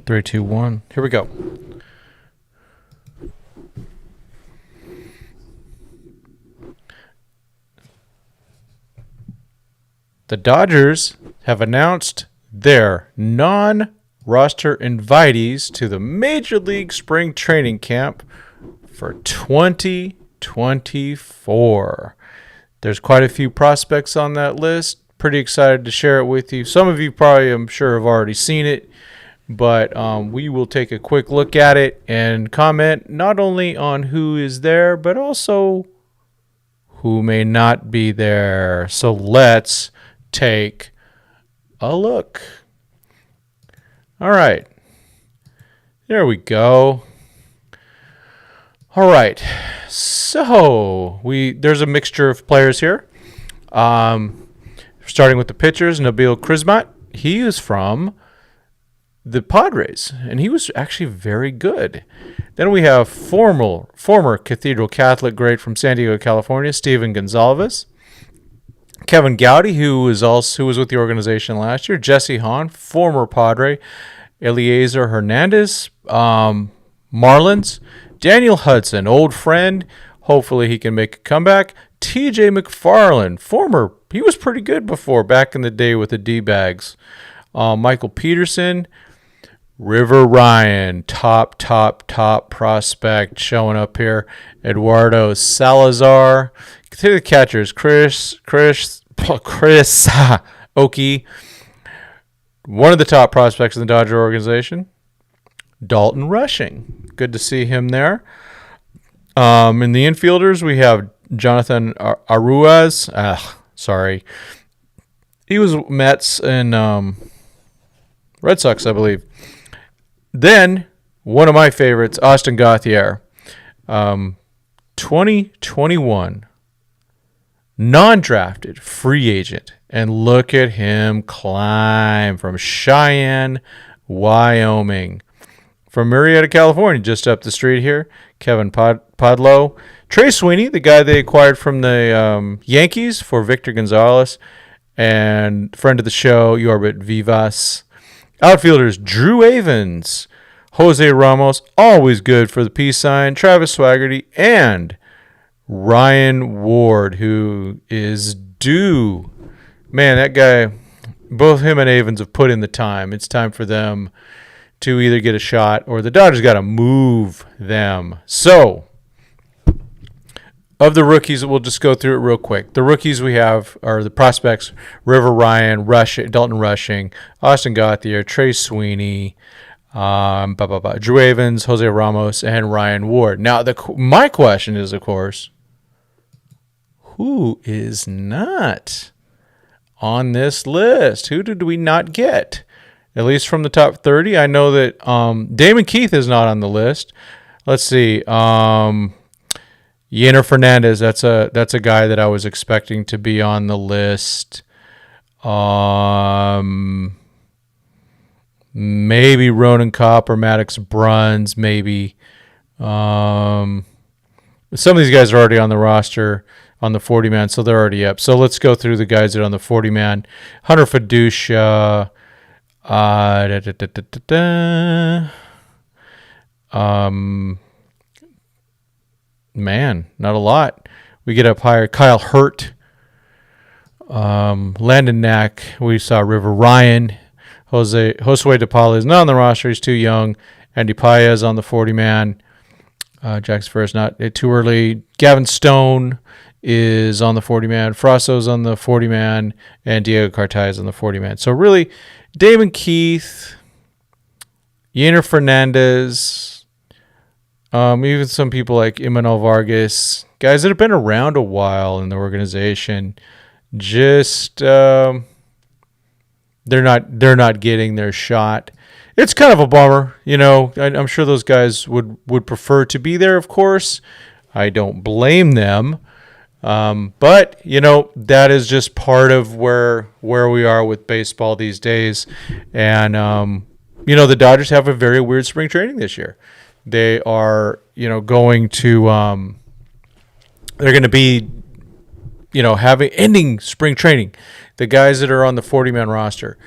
3, 2, 1. Here we go. The Dodgers have announced their non-roster invitees to the Major League Spring Training Camp for 2024. There's quite a few prospects on that list. Pretty excited to share it with you. Some of you probably, I'm sure, have already seen it. But we will take a quick look at it and comment not only on who is there, but also who may not be there. So let's take a look. All right. There we go. All right. So there's a mixture of players here. Starting with the pitchers, Nabil Crismat. He is from the Padres, and he was actually very good. Then we have former Cathedral Catholic great from San Diego, California, Steven Gonzalez. Kevin Gowdy, who was with the organization last year. Jesse Hahn, former Padre. Eliezer Hernandez, Marlins. Daniel Hudson, old friend. Hopefully he can make a comeback. TJ McFarland, he was pretty good before, back in the day with the D-Bags. Michael Peterson. River Ryan, top prospect showing up here. Eduardo Salazar. To the catchers, Chris Oki, one of the top prospects in the Dodger organization. Dalton Rushing, good to see him there. In the infielders, we have Jonathan Aruaz. He was Mets and Red Sox, I believe. Then, one of my favorites, Austin Gauthier, 2021, non-drafted, free agent. And look at him climb from Cheyenne, Wyoming. From Murrieta, California, just up the street here, Kevin Podlow. Trey Sweeney, the guy they acquired from the Yankees for Victor Gonzalez. And friend of the show, Yorbit Vivas. Outfielders, Drew Avans, Jose Ramos, always good for the peace sign, Travis Swaggerty, and Ryan Ward, who is due. Man, that guy, both him and Avans have put in the time. It's time for them to either get a shot or the Dodgers got to move them. So, of the rookies, we'll just go through it real quick. The rookies we have are the prospects: River Ryan, Dalton Rushing, Austin Gauthier, Trey Sweeney, Drew Avans, Jose Ramos, and Ryan Ward. Now, my question is, of course, who is not on this list? Who did we not get? At least from the top 30. I know that Damon Keith is not on the list. Let's see. Yener Fernandez, that's a guy that I was expecting to be on the list. Maybe Ronan Kopp or Maddox Bruns, maybe. Some of these guys are already on the roster on the 40-man, so they're already up. So let's go through the guys that are on the 40-man. Hunter Fiducia. Man, not a lot. We get up higher. Kyle Hurt, Landon Knack. We saw River Ryan. Josue DePaula is not on the roster. He's too young. Andy Paez on the 40-man. Jackson Ferris not too early. Gavin Stone is on the 40-man. Frosso's on the 40-man. And Diego Cartaya is on the 40-man. So really, Damon Keith, Yener Fernandez, even some people like Emmanuel Vargas, guys that have been around a while in the organization, just they're not getting their shot. It's kind of a bummer, you know. I'm sure those guys would prefer to be there, of course. I don't blame them, but you know, that is just part of where we are with baseball these days. And you know, the Dodgers have a very weird spring training this year. They are, you know, going to they're going to be, you know, ending spring training. The guys that are on the 40-man roster,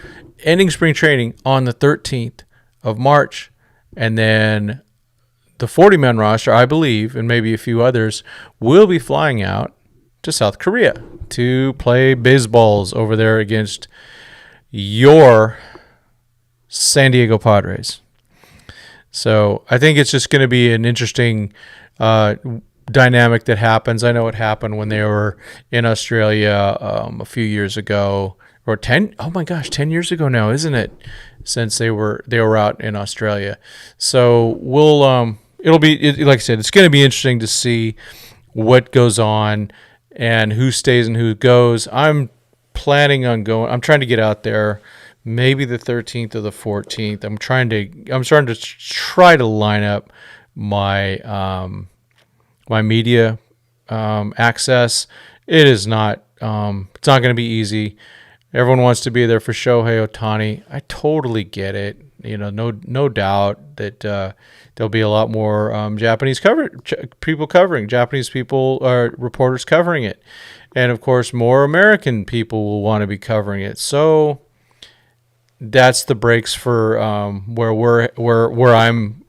ending spring training on the 13th of March. And then the 40-man roster, I believe, and maybe a few others, will be flying out to South Korea to play baseballs over there against your San Diego Padres. So I think it's just going to be an interesting dynamic that happens. I know it happened when they were in Australia a few years ago, or 10 years ago now, isn't it? Since they were out in Australia. So we'll like I said, it's going to be interesting to see what goes on and who stays and who goes. I'm planning on going. I'm trying to get out there maybe the 13th or the 14th. I'm starting to try to line up my my media access. It is not. It's not going to be easy. Everyone wants to be there for Shohei Ohtani. I totally get it. No doubt that there'll be a lot more Japanese people covering, Japanese people or reporters covering it, and of course more American people will want to be covering it. So that's the breaks for where I'm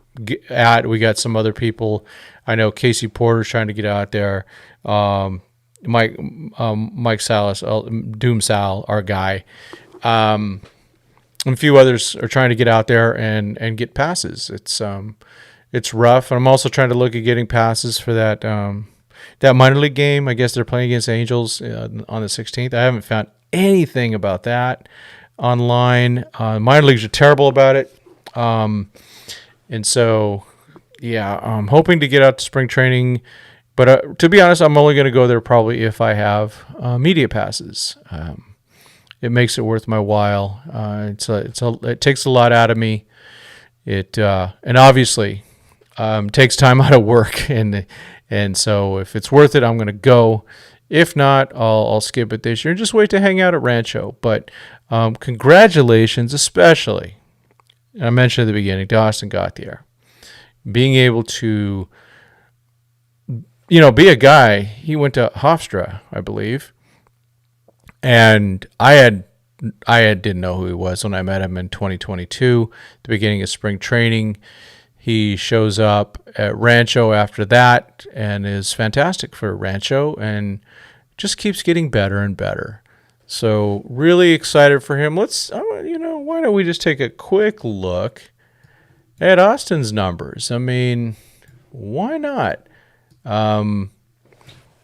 at. We got some other people. I know Casey Porter's trying to get out there. Mike Salas, Doom Sal, our guy. And a few others are trying to get out there and get passes. It's rough. And I'm also trying to look at getting passes for that minor league game. I guess they're playing against Angels on the 16th. I haven't found anything about that online. Minor leagues are terrible about it. And so, yeah, I'm hoping to get out to spring training. But to be honest, I'm only going to go there probably if I have media passes. It makes it worth my while. It takes a lot out of me. And obviously takes time out of work, and so if it's worth it, I'm going to go. If not, I'll skip it this year and just wait to hang out at Rancho. But congratulations, especially, I mentioned at the beginning, to Austin Gauthier, being able to be a guy. He went to Hofstra, I believe, and I didn't know who he was when I met him in 2022, the beginning of spring training. He shows up at Rancho after that and is fantastic for Rancho and just keeps getting better and better. So really excited for him. Why don't we just take a quick look at Austin's numbers? I mean, why not?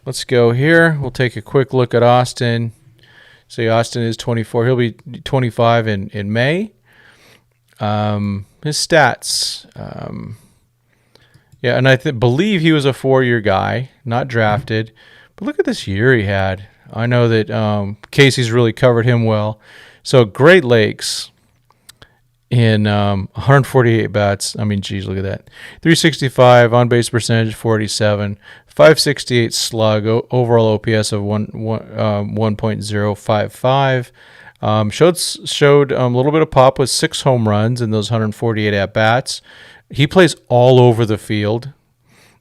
Let's go here. We'll take a quick look at Austin. See, Austin is 24. He'll be 25 in May. His stats. And I believe he was a 4-year guy, not drafted. But look at this year he had. I know that Casey's really covered him well. So Great Lakes in 148 bats. I mean, geez, look at that. 365 on base percentage, 47, 568 slug, overall OPS of 1.055. Showed a little bit of pop with 6 home runs in those 148 at bats. He plays all over the field.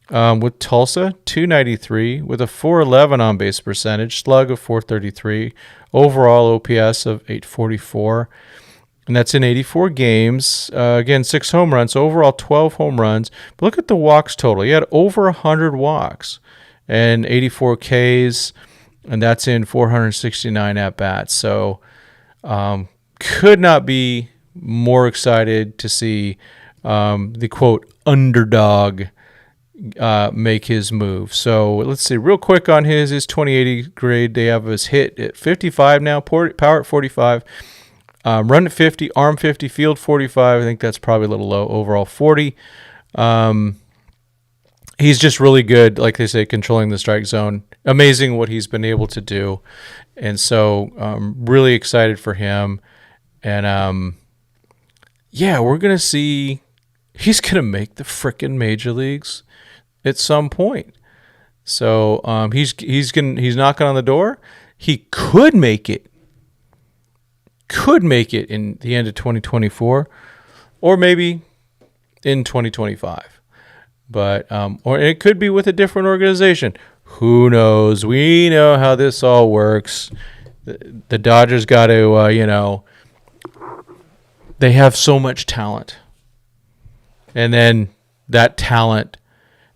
With Tulsa, 293, with a 411 on base percentage, slug of 433, overall OPS of 844. And that's in 84 games. Again, 6 home runs, so overall 12 home runs. But look at the walks total. He had over 100 walks and 84 Ks, and that's in 469 at-bats. So could not be more excited to see the, quote, underdog make his move. So let's see real quick on his 2080 grade. They have his hit at 55 now, power at 45. Run at 50, arm 50, field 45. I think that's probably a little low. Overall 40. He's just really good, like they say, controlling the strike zone. Amazing what he's been able to do. And so really excited for him. And we're going to see he's going to make the frickin' major leagues at some point. So he's knocking on the door. He could make it. In the end of 2024, or maybe in 2025. But or it could be with a different organization. Who knows? We know how this all works. The Dodgers got to, they have so much talent. And then that talent,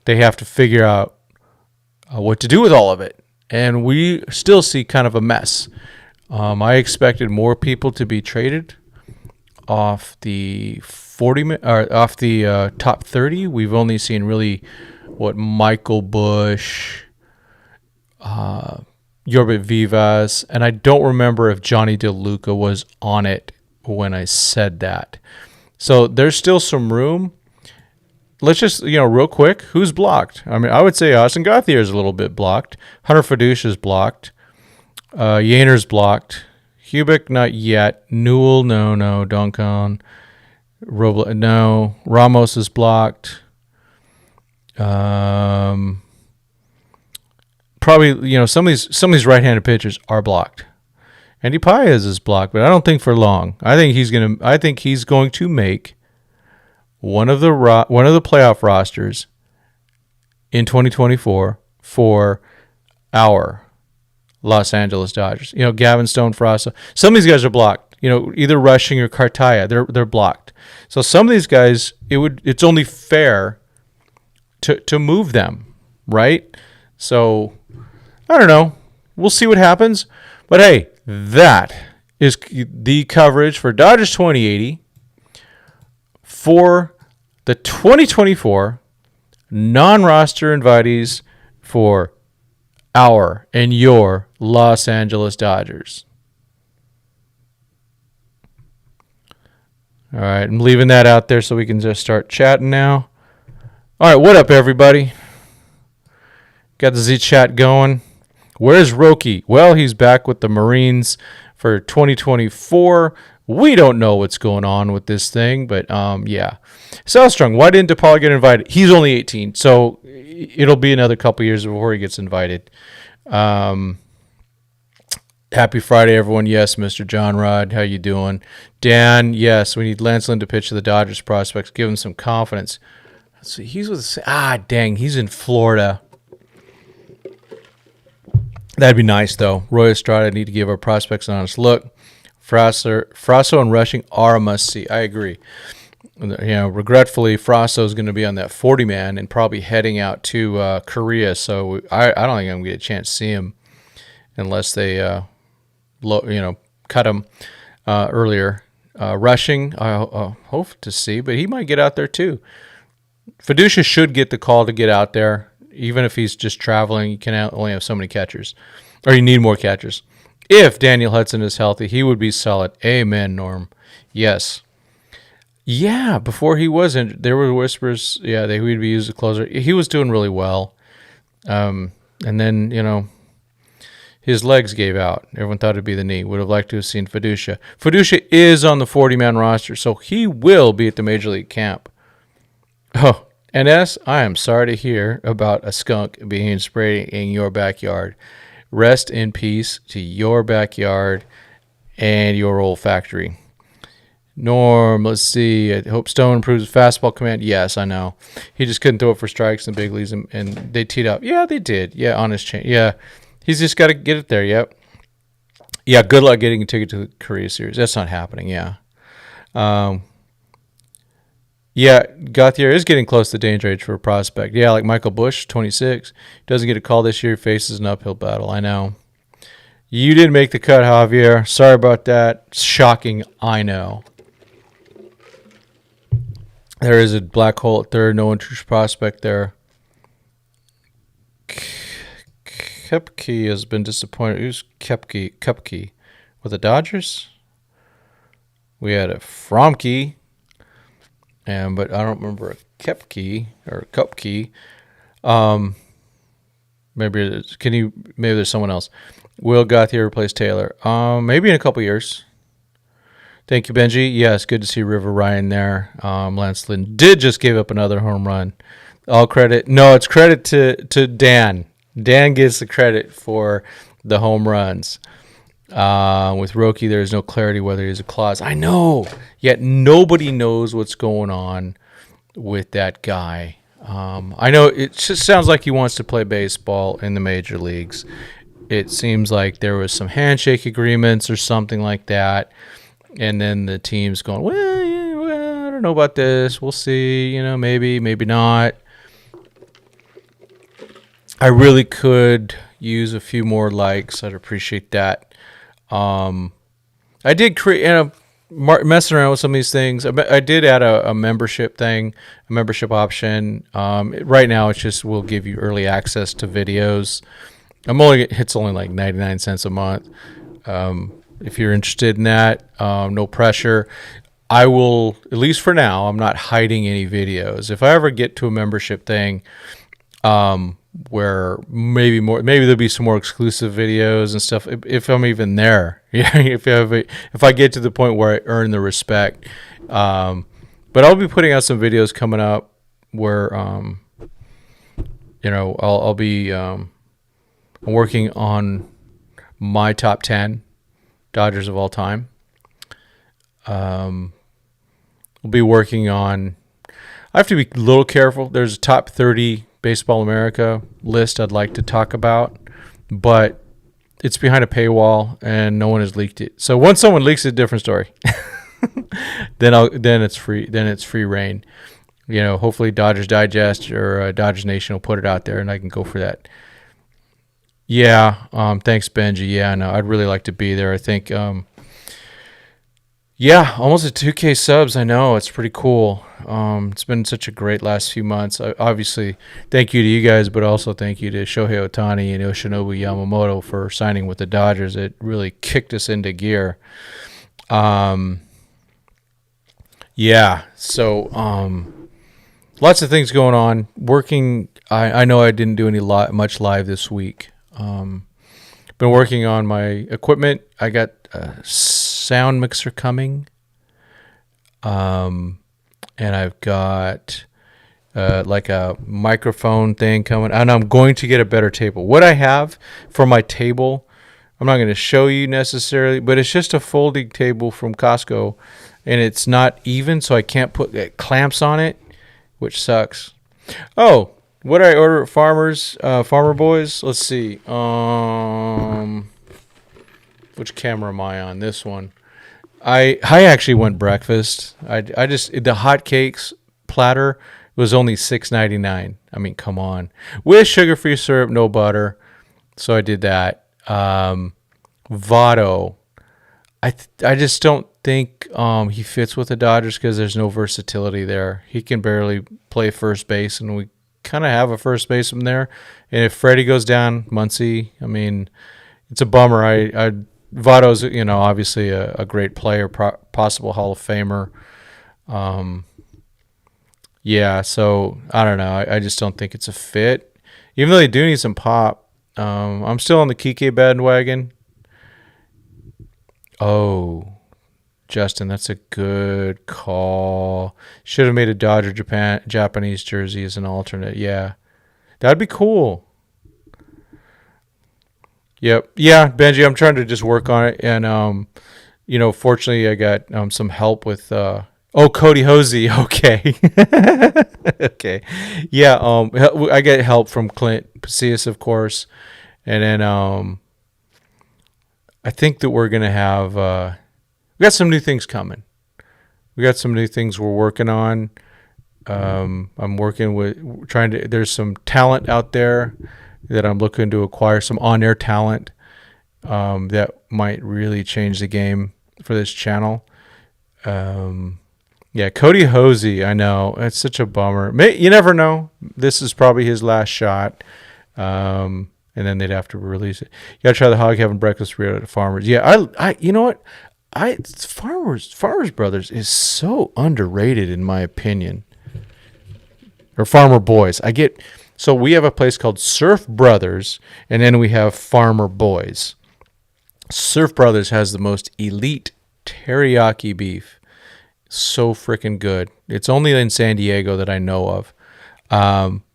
they have to figure out what to do with all of it. And we still see kind of a mess. I expected more people to be traded off the 40 or off the top 30. We've only seen really Michael Bush, Yorbit Vivas, and I don't remember if Johnny DeLuca was on it when I said that. So there's still some room. Let's just, real quick, who's blocked? I mean, I would say Austin Gauthier is a little bit blocked. Hunter Fiducia is blocked. Yaner's blocked. Hubick, not yet. Newell, no. Duncan, Robles, no. Ramos is blocked. Probably, some of these right-handed pitchers are blocked. Andy Paez is blocked, but I don't think for long. I think he's going to make one of the playoff rosters in 2024 for our Los Angeles Dodgers. Gavin Stone, Frasso. Some of these guys are blocked. Either Rushing or Cartaya. They're blocked. So some of these guys, it's only fair to move them, right? So I don't know. We'll see what happens. But hey, that is the coverage for Dodgers 2080 for the 2024 non-roster invitees for our and your Los Angeles Dodgers. All right, I'm leaving that out there so we can just start chatting now. All right, what up, everybody? Got the Z chat going. Where's Roki? Well, he's back with the Marines for 2024. We don't know what's going on with this thing, but yeah. Salstrong, why didn't DePaul get invited? He's only 18, so it'll be another couple years before he gets invited. Happy Friday, everyone. Yes, Mr. John Rod, how you doing? Dan, yes, we need Lance Lynn to pitch to the Dodgers prospects. Give him some confidence. Let's see, he's he's in Florida. That'd be nice, though. Roy Estrada need to give our prospects an honest look. Frasso and Rushing are a must-see. I agree. Regretfully, Frasso is going to be on that 40-man and probably heading out to Korea. So I don't think I'm going to get a chance to see him unless they, cut him earlier. Rushing, I hope to see, but he might get out there too. Fiducia should get the call to get out there. Even if he's just traveling, you can only have so many catchers. Or you need more catchers. If Daniel Hudson is healthy, he would be solid. Amen, Norm. Yes. Yeah, before he was injured, there were whispers, that he would be used as a closer. He was doing really well. And then, his legs gave out. Everyone thought it'd be the knee. Would have liked to have seen Fiducia. Fiducia is on the 40-man roster, so he will be at the Major League camp. Oh, NS, I am sorry to hear about a skunk being sprayed in your backyard. Rest in peace to your backyard and your olfactory. Norm, let's see. I hope Stone improves his fastball command. Yes, I know. He just couldn't throw it for strikes in the big leagues, and they teed up. Yeah, they did. Yeah, on his chain. Yeah, he's just got to get it there. Yep. Yeah, good luck getting a ticket to the Korea series. That's not happening. Yeah. Yeah, Gauthier is getting close to danger age for a prospect. Yeah, like Michael Bush, 26. Doesn't get a call this year. Faces an uphill battle. I know. You didn't make the cut, Javier. Sorry about that. Shocking. I know. There is a black hole at third. No true prospect there. Kepke has been disappointed. Who's Kepke? Cupkey with the Dodgers? We had a Fromke. But I don't remember a Kepke or Cupkey. Maybe there's someone else. Will Gauthier replace Taylor? Maybe in a couple years. Thank you, Benji. Yes, good to see River Ryan there. Lance Lynn did just give up another home run. All credit. No, it's credit to Dan. Dan gets the credit for the home runs. With Roki, there is no clarity whether he's a clause. I know, yet nobody knows what's going on with that guy. I know it just sounds like he wants to play baseball in the major leagues. It seems like there was some handshake agreements or something like that, and then the team's going, well, yeah, I don't don't know about this. We'll see. Maybe, maybe not. I really could use a few more likes. I'd appreciate that. I did create, messing around with some of these things. I did add a membership thing, a membership option. Right now, it's just will give you early access to videos. It's only like 99 cents a month. If you're interested in that, no pressure. I will, at least for now, I'm not hiding any videos. If I ever get to a membership thing, where maybe there'll be some more exclusive videos and stuff if I'm even there. If I get to the point where I earn the respect. But I'll be putting out some videos coming up where I'll be working on my top 10 Dodgers of all time. We'll be working on, I have to be a little careful. There's a top 30 Baseball America list I'd like to talk about, but it's behind a paywall and no one has leaked it. So once someone leaks it, different story. then it's free reign. Hopefully Dodgers Digest or Dodgers Nation will put it out there and I can go for that. Yeah, thanks Benji. Yeah, no, I'd really like to be there. I think almost a 2K subs. I know, it's pretty cool. It's been such a great last few months. Obviously, thank you to you guys, but also thank you to Shohei Ohtani and Yoshinobu Yamamoto for signing with the Dodgers. It really kicked us into gear. Lots of things going on. Working, I know I didn't do much live this week. Been working on my equipment. I got a sound mixer coming. And I've got like a microphone thing coming, and I'm going to get a better table. What I have for my table, I'm not going to show you necessarily, but it's just a folding table from Costco, and it's not even, so I can't put clamps on it, which sucks. Oh, what did I order at Farmer Boys? Let's see. Which camera am I on? This one. I actually went breakfast. I just, the hotcakes platter was only $6.99. I mean, come on. With sugar-free syrup, no butter. So I did that. Votto. I just don't think he fits with the Dodgers because there's no versatility there. He can barely play first base, and we kind of have a first baseman there. And if Freddie goes down, Muncy, I mean, it's a bummer. Votto's, obviously a great player, possible Hall of Famer. So I don't know. I just don't think it's a fit. Even though they do need some pop. I'm still on the Kike bandwagon. Oh, Justin, that's a good call. Should have made a Dodger Japanese jersey as an alternate. Yeah, that'd be cool. Yep. Yeah, Benji, I'm trying to just work on it. And, fortunately I got some help with, Cody Hosey. Okay. Okay. Yeah, I get help from Clint Pacias, of course. And then I think that we're going to have, we got some new things coming. We got some new things we're working on. I'm working with, there's some talent out there that I'm looking to acquire, some on-air talent that might really change the game for this channel. Cody Hosey, I know. It's such a bummer. You never know. This is probably his last shot. And then they'd have to release it. You got to try the hog having breakfast burrito at Farmers. Yeah, I you know what? Farmers Brothers is so underrated in my opinion. Or Farmer Boys. So we have a place called Surf Brothers, and then we have Farmer Boys. Surf Brothers has the most elite teriyaki beef. So freaking good. It's only in San Diego that I know of.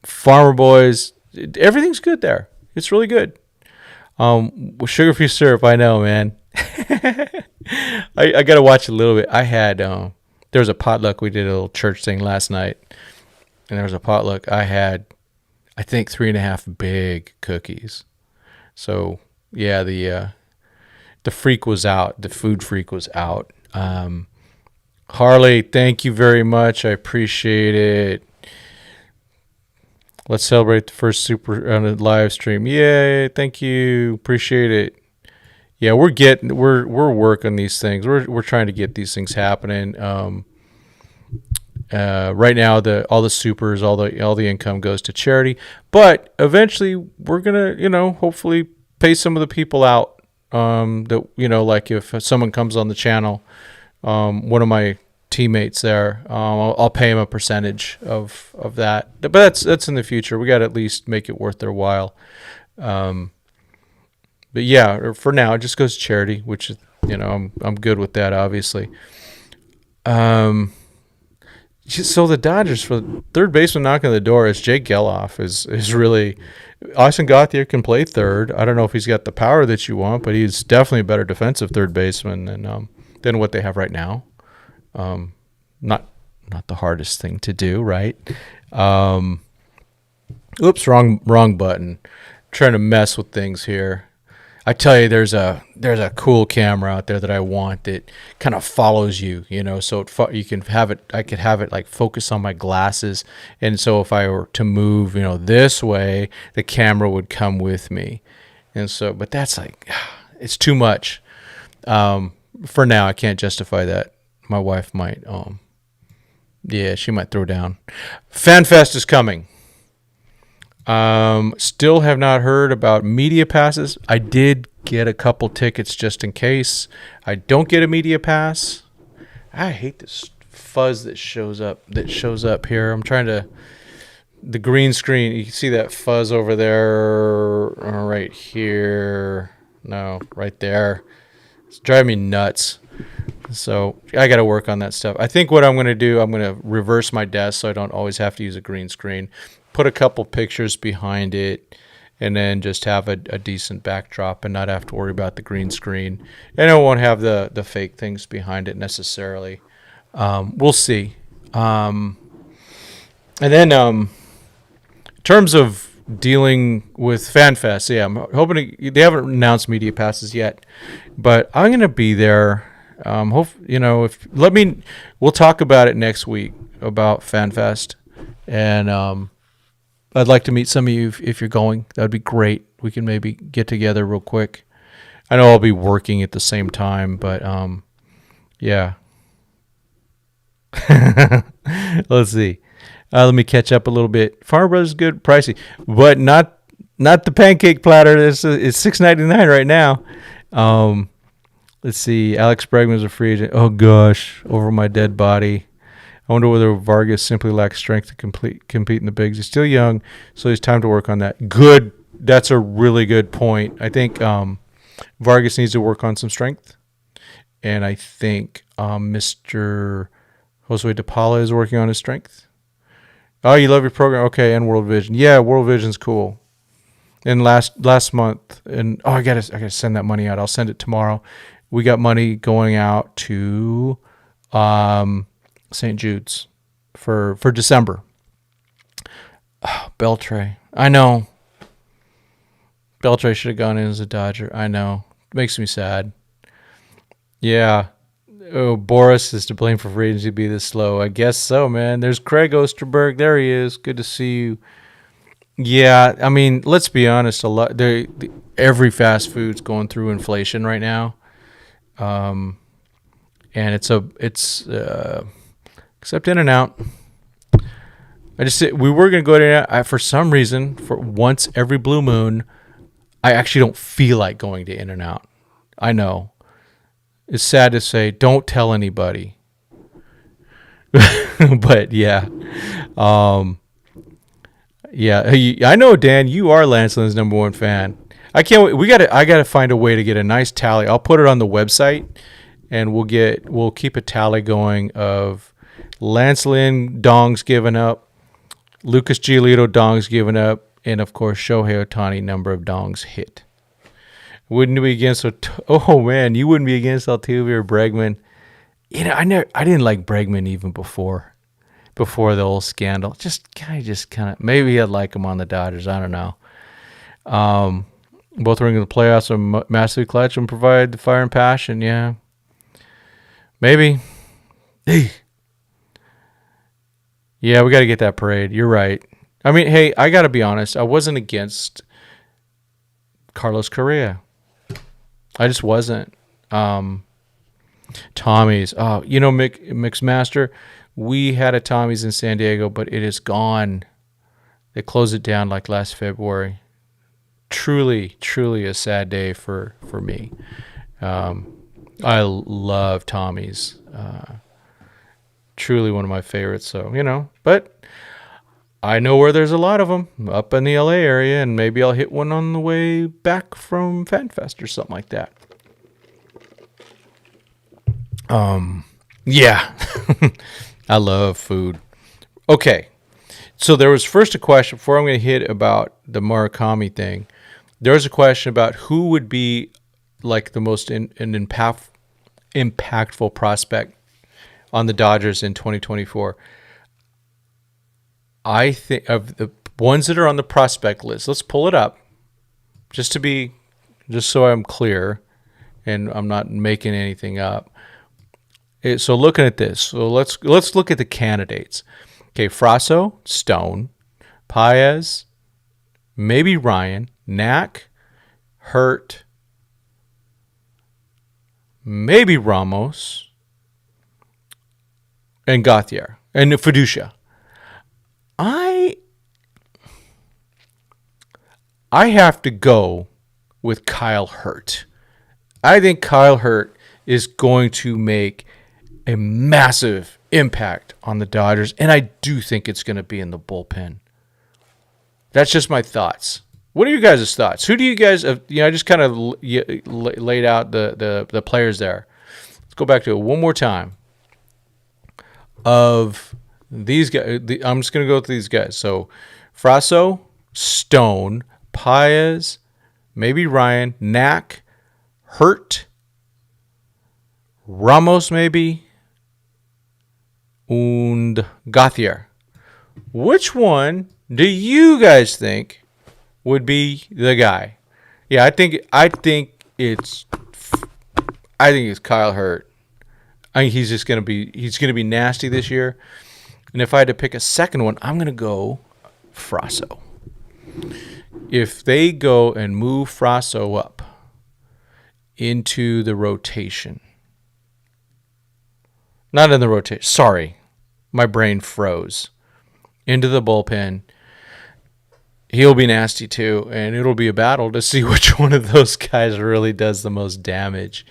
Farmer Boys, everything's good there. It's really good. Sugar-free syrup, I know, man. I got to watch a little bit. I had, there was a potluck. We did a little church thing last night, and there was a potluck. I had, I think 3.5 big cookies. So yeah, the freak was out. The food freak was out. Harley, thank you very much. I appreciate it. Let's celebrate the first super on a live stream. Yay! Thank you. Appreciate it. Yeah, we're working these things. We're trying to get these things happening. Right now, all the supers, all the income goes to charity. But eventually, we're gonna, hopefully pay some of the people out. That like if someone comes on the channel, one of my teammates there, I'll pay him a percentage of that. But that's in the future. We got to at least make it worth their while. But yeah, for now, it just goes to charity, which is, I'm good with that, obviously. So the Dodgers, for third baseman knocking on the door, is Jake Geloff is really. Austin Gauthier can play third. I don't know if he's got the power that you want, but he's definitely a better defensive third baseman than what they have right now. Not the hardest thing to do, right? Oops, wrong button. Trying to mess with things here. I tell you, there's a cool camera out there that I want that kind of follows you, so you can have it. I could have it like focus on my glasses, and so if I were to move, this way, the camera would come with me, and so. But that's like, it's too much. For now, I can't justify that. My wife might, she might throw down. FanFest is coming. Still have not heard about media passes. I did get a couple tickets just in case I don't get a media pass. I hate this fuzz that shows up here. I'm trying to, the green screen, you can see that fuzz over there, right here. No, right there. It's driving me nuts. So I got to work on that stuff. I think what I'm going to do, I'm going to reverse my desk so I don't always have to use a green screen. Put a couple pictures behind it, and then just have a decent backdrop and not have to worry about the green screen. And I won't have the fake things behind it necessarily. We'll see. And then in terms of dealing with FanFest, yeah, I'm hoping they haven't announced media passes yet, but I'm going to be there. We'll talk about it next week about FanFest, and I'd like to meet some of you if you're going. That would be great. We can maybe get together real quick. I know I'll be working at the same time, but yeah. Let's see. Let me catch up a little bit. Farmer Brothers is good, pricey, but not the pancake platter. It's $6.99 right now. Let's see. Alex Bregman's a free agent. Oh gosh, over my dead body. I wonder whether Vargas simply lacks strength to compete in the bigs. He's still young, so he's time to work on that. Good. That's a really good point. I think Vargas needs to work on some strength, and I think Mr. Josue DePaula is working on his strength. Oh, you love your program? Okay, and World Vision. Yeah, World Vision's cool. And last month, and I gotta send that money out. I'll send it tomorrow. We got money going out to St. Jude's for December. Oh, Beltray. I know. Beltray should have gone in as a Dodger. I know. It makes me sad. Yeah. Oh, Boris is to blame for free agency be this slow. I guess so, man. There's Craig Osterberg. There he is. Good to see you. Yeah, I mean, let's be honest. Every fast food's going through inflation right now. And it's except In-N-Out. We were going to go to In-N-Out. For some reason, for once every blue moon, I actually don't feel like going to In-N-Out. I know. It's sad to say, don't tell anybody. But yeah. Yeah, I know, Dan, you are Lance Lynn's number one fan. I can't wait. I gotta find a way to get a nice tally. I'll put it on the website, and we'll keep a tally going of Lance Lynn dongs given up, Lucas Giolito dongs given up, and of course Shohei Ohtani number of dongs hit. Wouldn't be against you wouldn't be against Altuve or Bregman. I didn't like Bregman even before the whole scandal. Just kind of maybe I'd like him on the Dodgers. I don't know. Both ring in the playoffs are massively clutch and provide the fire and passion. Yeah, maybe. Yeah, we got to get that parade. You're right. I mean, hey, I got to be honest. I wasn't against Carlos Correa. I just wasn't. Tommy's. Oh, Mix Master, we had a Tommy's in San Diego, but it is gone. They closed it down like last February. Truly, truly a sad day for me. I love Tommy's. Truly one of my favorites. So, but I know where there's a lot of them up in the LA area, and maybe I'll hit one on the way back from FanFest or something like that. Yeah, I love food. Okay, so there was first a question before I'm going to hit about the Murakami thing. There was a question about who would be like the most impactful prospect on the Dodgers in 2024. I think of the ones that are on the prospect list. Let's pull it up, just so I'm clear, and I'm not making anything up. So looking at this, so let's look at the candidates. Okay, Frasso, Stone, Paez, maybe Ryan, Knack, Hurt, maybe Ramos, and Gauthier, and Fiducia. I have to go with Kyle Hurt. I think Kyle Hurt is going to make a massive impact on the Dodgers, and I do think it's going to be in the bullpen. That's just my thoughts. What are you guys' thoughts? Who do you guys? I just kind of laid out the players there. Let's go back to it one more time. Of these guys, I'm just going to go with these guys. So, Frasso, Stone, Paez, maybe Ryan, Knack, Hurt, Ramos maybe, and Gauthier. Which one do you guys think would be the guy? Yeah, I think it's Kyle Hurt. I think he's going to be nasty this year. And if I had to pick a second one, I'm going to go Frasso. If they go and move Frasso up into the rotation, not in the rotation, sorry, my brain froze, into the bullpen, he'll be nasty too, and it'll be a battle to see which one of those guys really does the most damage.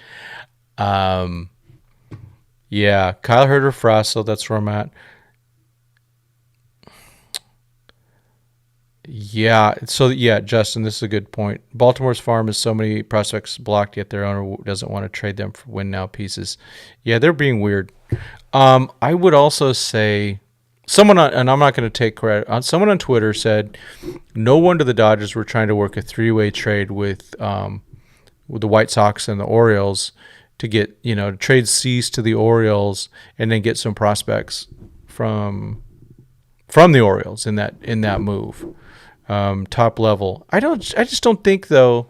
Yeah, Kyle Hurt or Frasso, that's where I'm at. Yeah, Justin, this is a good point. Baltimore's farm has so many prospects blocked, yet their owner doesn't want to trade them for win-now pieces. Yeah, they're being weird. I would also say someone, and I'm not going to take credit, someone on Twitter said, no wonder the Dodgers were trying to work a three-way trade with the White Sox and the Orioles to get, trade Cease to the Orioles and then get some prospects from the Orioles in that move. Top level. I just don't think though.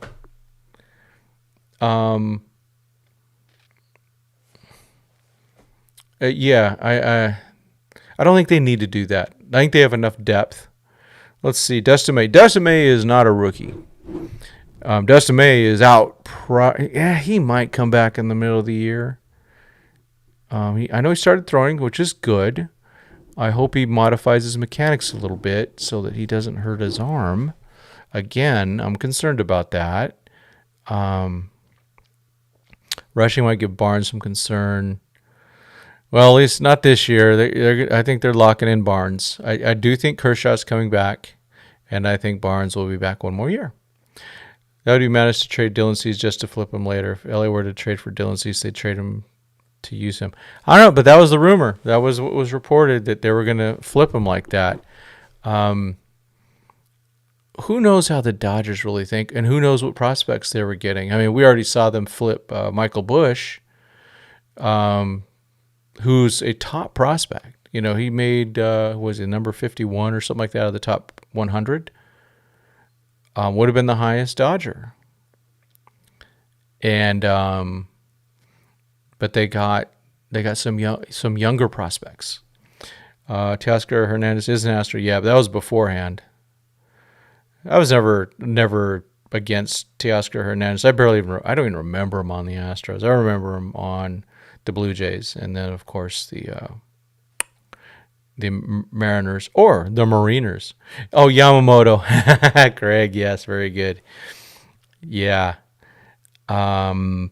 I don't think they need to do that. I think they have enough depth. Let's see. Dustin May. Dustin May is not a rookie. Dustin May is out. He might come back in the middle of the year. I know he started throwing, which is good. I hope he modifies his mechanics a little bit so that he doesn't hurt his arm. Again, I'm concerned about that. Rushing might give Barnes some concern. Well, at least not this year. I think they're locking in Barnes. I do think Kershaw's coming back, and I think Barnes will be back one more year. That would be managed to trade Dylan Cease just to flip him later. If LA were to trade for Dylan Cease, they'd trade him to use him. I don't know, but that was the rumor. That was what was reported, that they were going to flip him like that. Who knows how the Dodgers really think, and who knows what prospects they were getting. I mean, we already saw them flip Michael Busch, who's a top prospect. He made, was it number 51 or something like that out of the top 100? Would have been the highest Dodger. And but they They got some younger prospects. Teoscar Hernandez is an Astro. Yeah, but that was beforehand. I was never against Teoscar Hernandez. I don't even remember him on the Astros. I remember him on the Blue Jays, and then of course the Mariners or the Mariners. Oh, Yamamoto, Craig. Yes, very good. Yeah. Tommy's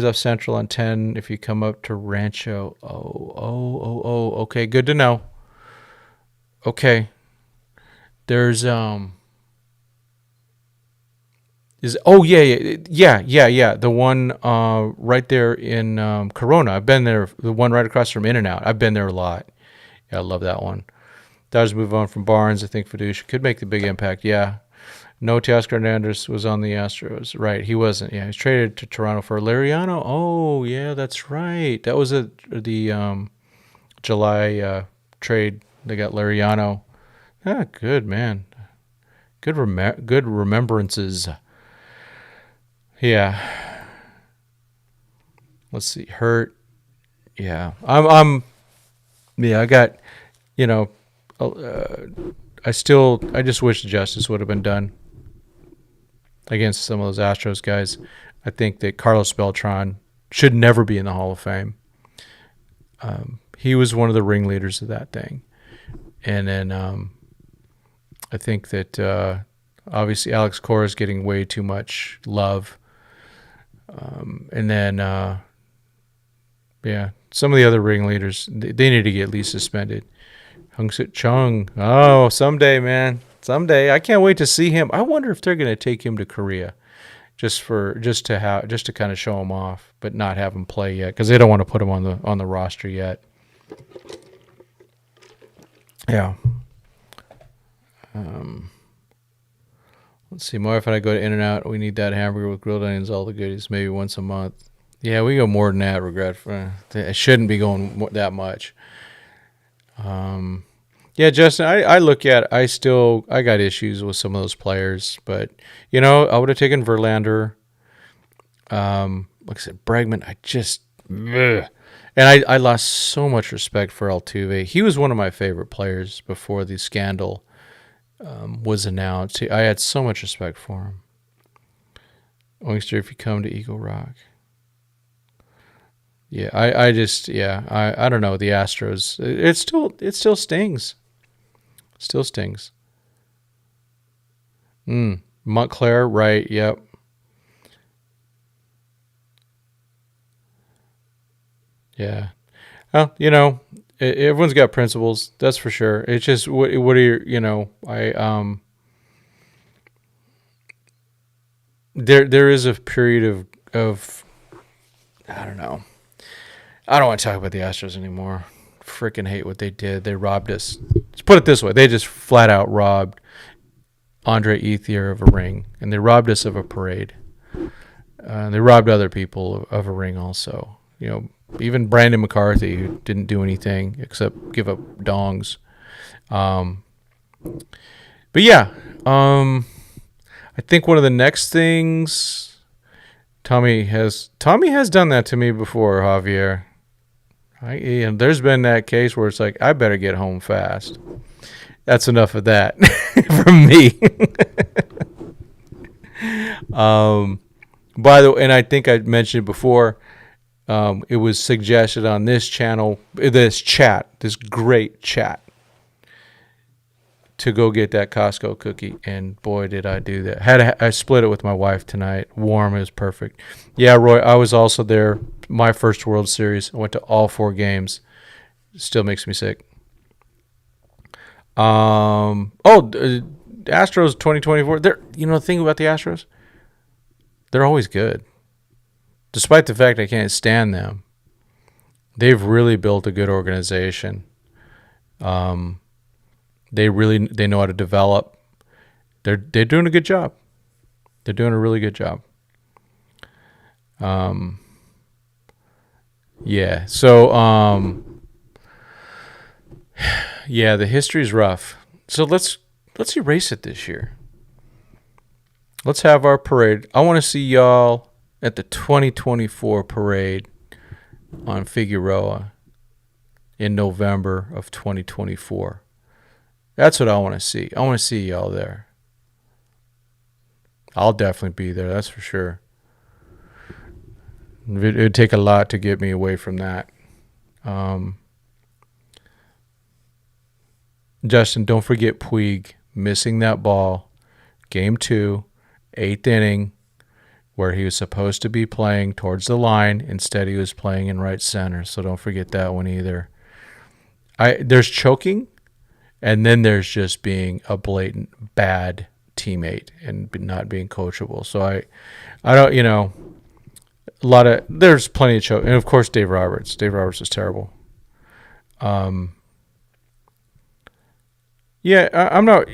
off Central on 10. If you come up to Rancho, okay, good to know. Okay, there's yeah, the one right there in Corona. I've been there. The one right across from In-N-Out. I've been there a lot. Yeah, I love that one. Dodgers move on from Barnes. I think Fiducia could make the big impact. Yeah. No, Teoscar Hernandez was on the Astros. Right, he wasn't. Yeah, he was traded to Toronto for Liriano. Oh, yeah, that's right. That was the July trade. They got Liriano. Ah, good, man. Good remembrances. Yeah. Let's see. Hurt. Yeah. Yeah, I got, I just wish justice would have been done against some of those Astros guys. I think that Carlos Beltran should never be in the Hall of Fame. He was one of the ringleaders of that thing. And then I think that obviously Alex Cora is getting way too much love. And then, some of the other ringleaders, they need to get at least suspended. Hung-Sik Chung. Oh, someday, man. Someday. I can't wait to see him. I wonder if they're going to take him to Korea just to kind of show him off, but not have him play yet because they don't want to put him on the roster yet. Yeah. Let's see. My wife and I go to In-N-Out. We need that hamburger with grilled onions, all the goodies, maybe once a month. Yeah, we go more than that. Regretfully, I shouldn't be going that much. Yeah, Justin, I look at I got issues with some of those players, but I would have taken Verlander. Like I said, Bregman, and I lost so much respect for Altuve. He was one of my favorite players before the scandal was announced. I had so much respect for him. Oyster, if you come to Eagle Rock. Yeah, I don't know, the Astros. It still stings. Still stings. Montclair, right, yep. Yeah. Well, everyone's got principles, that's for sure. It's just what are your, there is a period of I don't know. I don't want to talk about the Astros anymore. Freaking hate what they did. They robbed us. Let's put it this way. They just flat out robbed Andre Ethier of a ring, and they robbed us of a parade. They robbed other people of a ring also. Even Brandon McCarthy, who didn't do anything except give up dongs. But yeah, I think one of the next things Tommy has done that to me before, Javier. There's been that case where it's like, I better get home fast. That's enough of that from me. By the way, and I think I mentioned it before, it was suggested on this channel, this great chat, to go get that Costco cookie, and boy, did I do that. I split it with my wife tonight. Warm, it was perfect. Yeah, Roy, I was also there. My first World Series. I went to all 4 games. Still makes me sick. Astros 2024. The thing about the Astros, they're always good. Despite the fact I can't stand them, they've really built a good organization. They know how to develop. They're doing a good job. They're doing a really good job. Yeah. So yeah, the history's rough. So let's erase it this year. Let's have our parade. I want to see y'all at the 2024 parade on Figueroa in November of 2024. That's what I want to see. I want to see y'all there. I'll definitely be there, that's for sure. It would take a lot to get me away from that. Justin, don't forget Puig missing that ball. Game 2, 8th inning, where he was supposed to be playing towards the line. Instead, he was playing in right center. So don't forget that one either. There's choking, and then there's just being a blatant bad teammate and not being coachable. So I don't, there's plenty of choke. And, of course, Dave Roberts. Dave Roberts is terrible. Yeah, I'm not,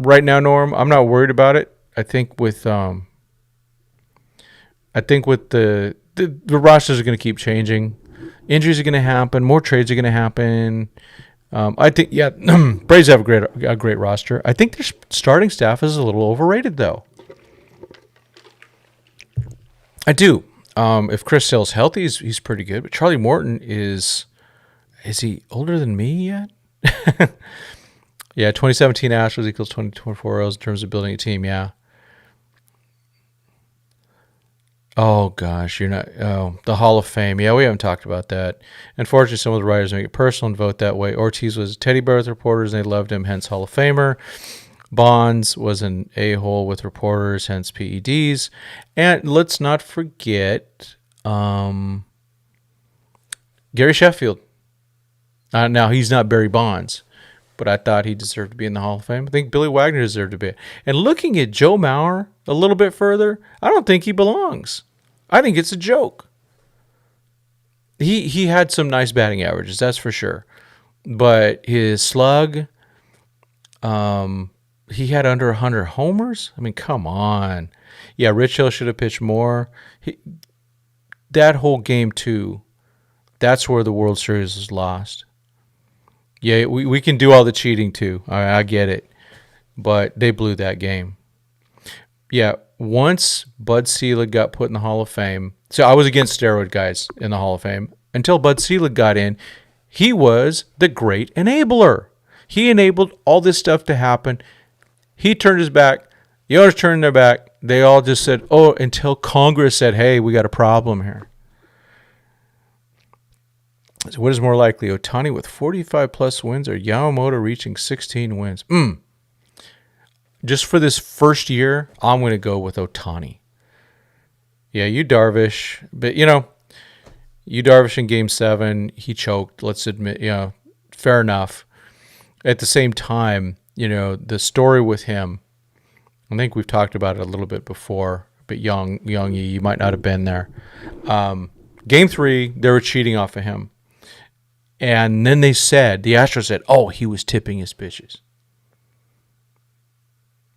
right now, Norm, I'm not worried about it. I think with the rosters are going to keep changing. Injuries are going to happen. More trades are going to happen. I think, Braves have a great roster. I think their starting staff is a little overrated, though. I do. If Chris Sale's healthy, he's pretty good. But Charlie Morton is he older than me yet? Yeah, 2017 Astros equals 2024 Royals in terms of building a team, yeah. Oh, gosh, the Hall of Fame. Yeah, we haven't talked about that. Unfortunately, some of the writers make it personal and vote that way. Ortiz was a teddy bear with reporters, and they loved him, hence Hall of Famer. Bonds was an a-hole with reporters, hence PEDs. And let's not forget Gary Sheffield. Now, he's not Barry Bonds, but I thought he deserved to be in the Hall of Fame. I think Billy Wagner deserved to be. And looking at Joe Mauer a little bit further, I don't think he belongs. I think it's a joke. He had some nice batting averages, that's for sure. But his slug, he had under 100 homers. I mean, come on. Yeah, Rich Hill should have pitched more. That whole game, too, that's where the World Series was lost. Yeah, we can do all the cheating, too. I get it. But they blew that game. Yeah, once Bud Selig got put in the Hall of Fame, so I was against steroid guys in the Hall of Fame. Until Bud Selig got in, he was the great enabler. He enabled all this stuff to happen. He turned his back. The owners turned their back. They all just said, until Congress said, hey, we got a problem here. So what is more likely, Ohtani with 45-plus wins or Yamamoto reaching 16 wins? Just for this first year, I'm going to go with Ohtani. Yeah, you Darvish. But, you Darvish in Game 7, he choked. Let's admit, fair enough. At the same time, the story with him, I think we've talked about it a little bit before, but young you might not have been there. Game 3, they were cheating off of him. And then the Astros said, he was tipping his pitches.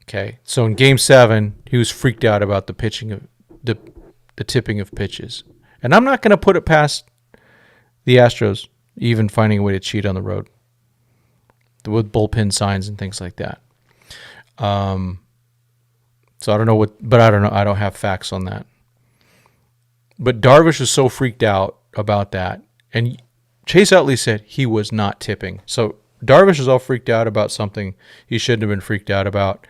Okay, so in Game 7, he was freaked out about the pitching of the tipping of pitches. And I'm not going to put it past the Astros even finding a way to cheat on the road with bullpen signs and things like that. So I don't know I don't know. I don't have facts on that. But Darvish was so freaked out about that. And Chase Utley said he was not tipping. So Darvish was all freaked out about something he shouldn't have been freaked out about.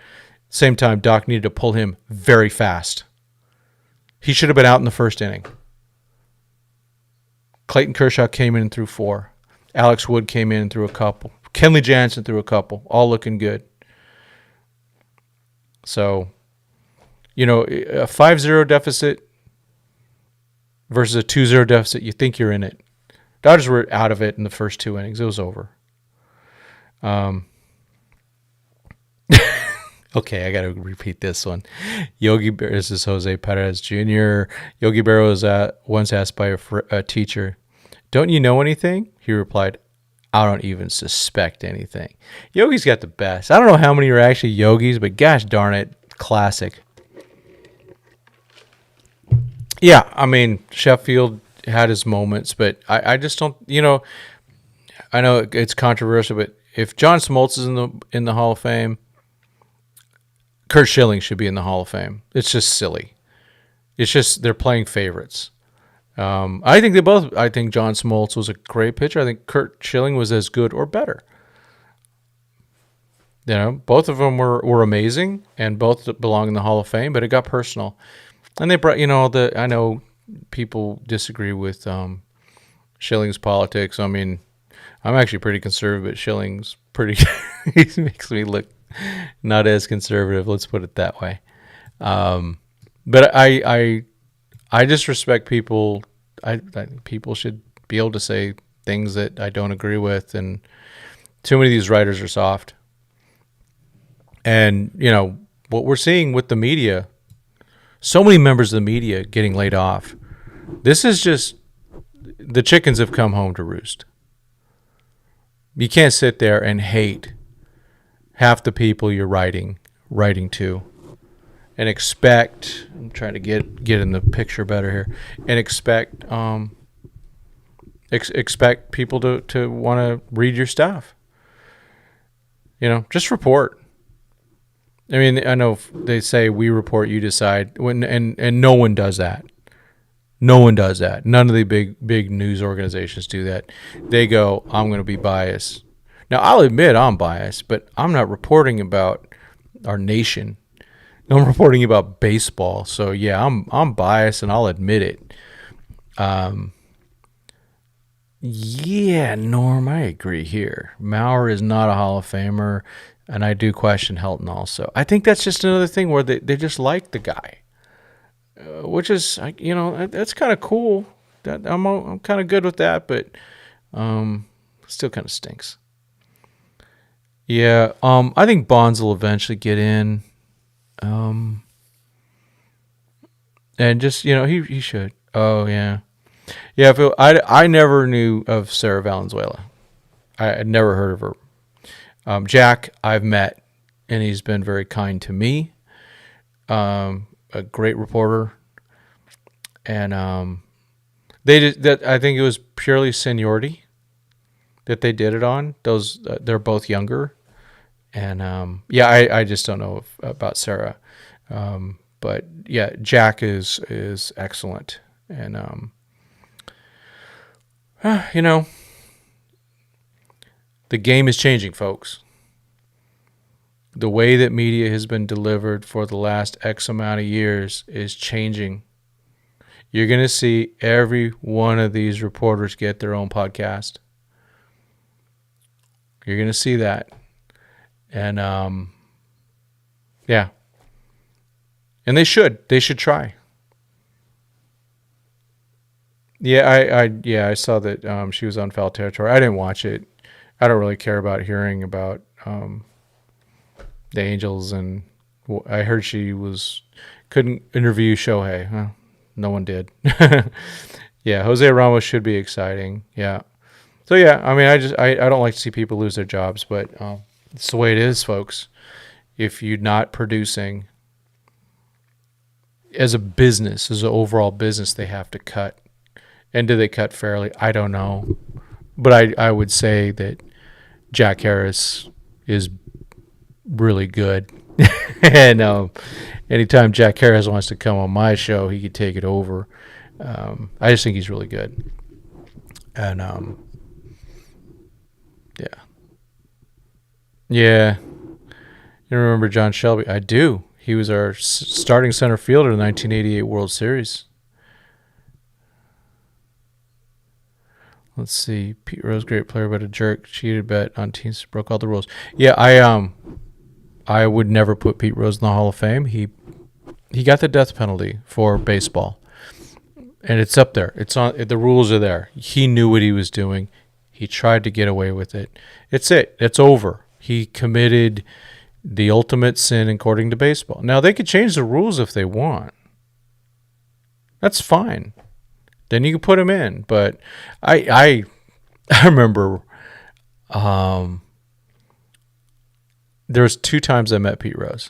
Same time, Doc needed to pull him very fast. He should have been out in the first inning. Clayton Kershaw came in and threw 4. Alex Wood came in and threw a couple. Kenley Jansen threw a couple. All looking good. So, a 5-0 deficit versus a 2-0 deficit, you think you're in it. Dodgers were out of it in the first 2 innings. It was over. Okay, I got to repeat this one. This is Jose Perez Jr. Yogi Berra was once asked by a teacher, "Don't you know anything?" He replied, "I don't even suspect anything." Yogi's got the best. I don't know how many are actually Yogis, but gosh darn it, classic. Yeah, I mean, Sheffield had his moments, but I just don't, I know it's controversial, but if John Smoltz is in the Hall of Fame, Curt Schilling should be in the Hall of Fame. It's just silly. It's just they're playing favorites. I think they both. I think John Smoltz was a great pitcher. I think Curt Schilling was as good or better. Both of them were amazing, and both belong in the Hall of Fame. But it got personal, and they brought. I know people disagree with Schilling's politics. I mean, I'm actually pretty conservative, but Schilling's pretty. He makes me look not as conservative. Let's put it that way. But I just respect people. I think people should be able to say things that I don't agree with, and too many of these writers are soft. And what we're seeing with the media, so many members of the media getting laid off. This is just the chickens have come home to roost. You can't sit there and hate half the people you're writing to. And expect, I'm trying to get in the picture better here, and expect people to want to read your stuff. Just report. I mean, I know they say we report, you decide, and no one does that. No one does that. None of the big news organizations do that. They go, I'm going to be biased. Now, I'll admit I'm biased, but I'm not reporting about our nation. I'm reporting about baseball. So, yeah, I'm biased, and I'll admit it. Yeah, Norm, I agree here. Maurer is not a Hall of Famer, and I do question Helton also. I think that's just another thing where they just like the guy. Which is, that's kind of cool. I'm kind of good with that, but still kind of stinks. Yeah, I think Bonds will eventually get in, and just he should. Oh yeah, yeah. I never knew of Sarah Valenzuela. I had never heard of her. Jack, I've met, and he's been very kind to me. A great reporter, and I think it was purely seniority that they did it on. Those they're both younger, and I just don't know about Sarah, but yeah, Jack is excellent, and the game is changing, folks. The way that media has been delivered for the last X amount of years is changing. You're going to see every one of these reporters get their own podcast. You're going to see that. And, yeah. And they should. They should try. Yeah, I saw that she was on Foul Territory. I didn't watch it. I don't really care about hearing about the Angels, and I heard she couldn't interview Shohei. Well, no one did. Yeah, Jose Ramos should be exciting. Yeah. So yeah, I mean, I don't like to see people lose their jobs, but it's the way it is, folks. If you're not producing as a business, as an overall business, they have to cut. And do they cut fairly? I don't know. But I would say that Jack Harris is really good. And anytime Jack Harris wants to come on my show, he could take it over. I just think he's really good. And yeah. Yeah. You remember John Shelby? I do. He was our starting center fielder in the 1988 World Series. Let's see. Pete Rose, great player, but a jerk. Cheated bet on teams, broke all the rules. Yeah, I would never put Pete Rose in the Hall of Fame. He got the death penalty for baseball, and it's up there. It's on. The rules are there. He knew what he was doing. He tried to get away with it. It's it. It's over. He committed the ultimate sin according to baseball. Now they could change the rules if they want. That's fine. Then you can put him in. But I remember there was 2 times I met Pete Rose.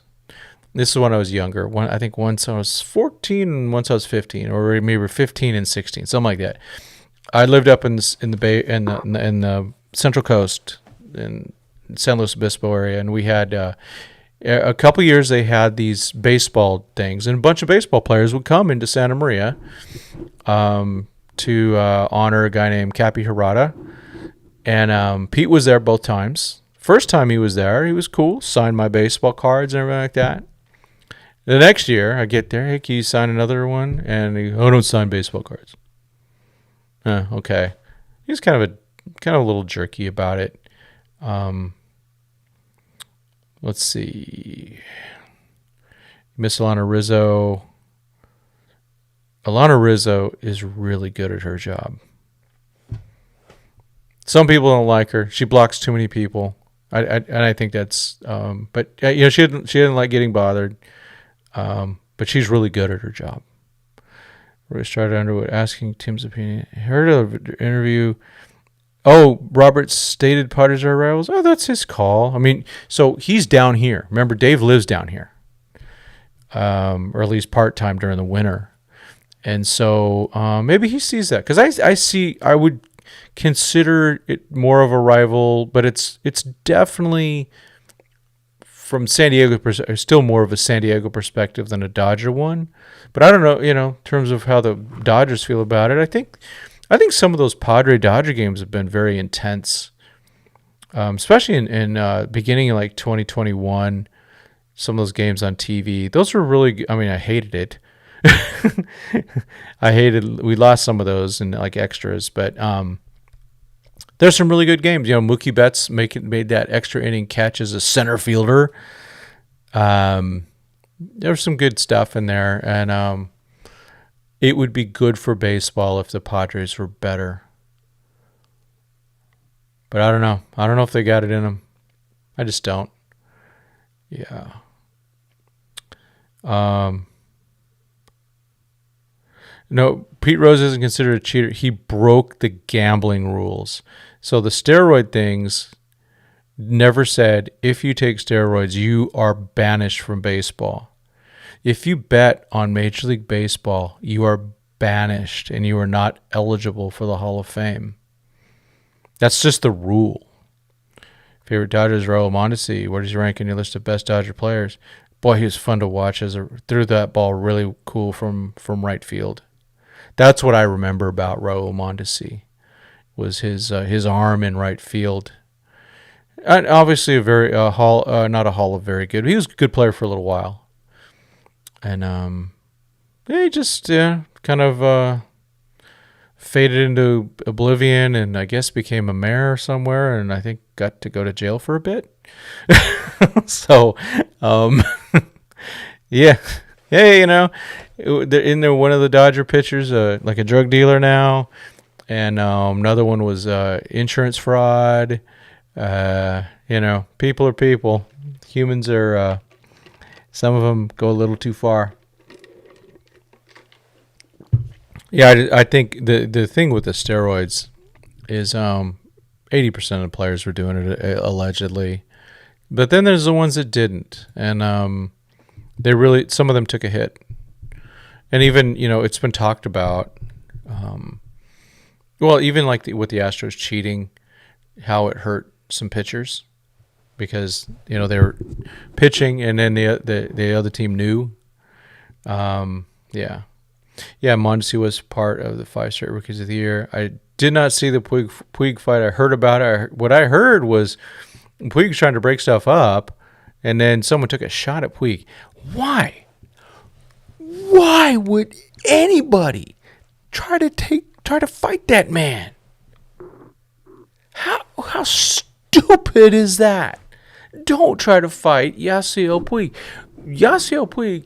This is when I was younger. I think once I was 14 and once I was 15, or maybe 15 and 16, something like that. I lived up in the Bay in the Central Coast in San Luis Obispo area, and we had a couple years they had these baseball things, and a bunch of baseball players would come into Santa Maria to honor a guy named Cappy Hirata. And Pete was there both times. First time he was there, he was cool, signed my baseball cards and everything like that. The next year, I get there, hey, can you sign another one? And he, oh, don't sign baseball cards. Okay. He was kind of a little jerky about it. Let's see. Miss Alana Rizzo. Alana Rizzo is really good at her job. Some people don't like her. She blocks too many people. I think that's. But she didn't like getting bothered. But she's really good at her job. Roy started Underwood asking Tim's opinion. Heard an interview. Oh, Robert stated Padres are rivals. Oh, that's his call. I mean, so he's down here. Remember, Dave lives down here, or at least part time during the winter, and so maybe he sees that because I would consider it more of a rival, but it's definitely from San Diego still more of a San Diego perspective than a Dodger one. But I don't know, in terms of how the Dodgers feel about it. I think some of those Padre-Dodger games have been very intense, especially in beginning of like 2021. Some of those games on TV, those were really good. I mean, I hated it. We lost some of those in like extras, but there's some really good games. Mookie Betts made that extra inning catch as a center fielder. There's some good stuff in there, and it would be good for baseball if the Padres were better. But I don't know. I don't know if they got it in them. I just don't. Yeah. No, Pete Rose isn't considered a cheater. He broke the gambling rules. So the steroid things never said, if you take steroids, you are banished from baseball. If you bet on Major League Baseball, you are banished and you are not eligible for the Hall of Fame. That's just the rule. Favorite Dodgers, Raul Mondesi. Where does he rank in your list of best Dodger players? Boy, he was fun to watch. Threw that ball really cool from right field. That's what I remember about Raul Mondesi, was his arm in right field. And obviously a very not a Hall of very good. He was a good player for a little while. And he just kind of faded into oblivion, and I guess became a mayor somewhere, and I think got to go to jail for a bit. So, yeah. Hey, in there, one of the Dodger pitchers, like a drug dealer now, and another one was insurance fraud. People are people. Humans are. Some of them go a little too far. Yeah, I think the thing with the steroids is 80% of the players were doing it allegedly, but then there's the ones that didn't, and some of them took a hit, and even it's been talked about. Even like with the Astros cheating, how it hurt some pitchers. Because they were pitching, and then the other team knew. Mondesi was part of the 5 straight Rookies of the Year. I did not see the Puig fight. I heard about it. What I heard was Puig was trying to break stuff up, and then someone took a shot at Puig. Why? Why would anybody try to fight that man? How stupid is that? Don't try to fight Yasiel Puig. Yasiel Puig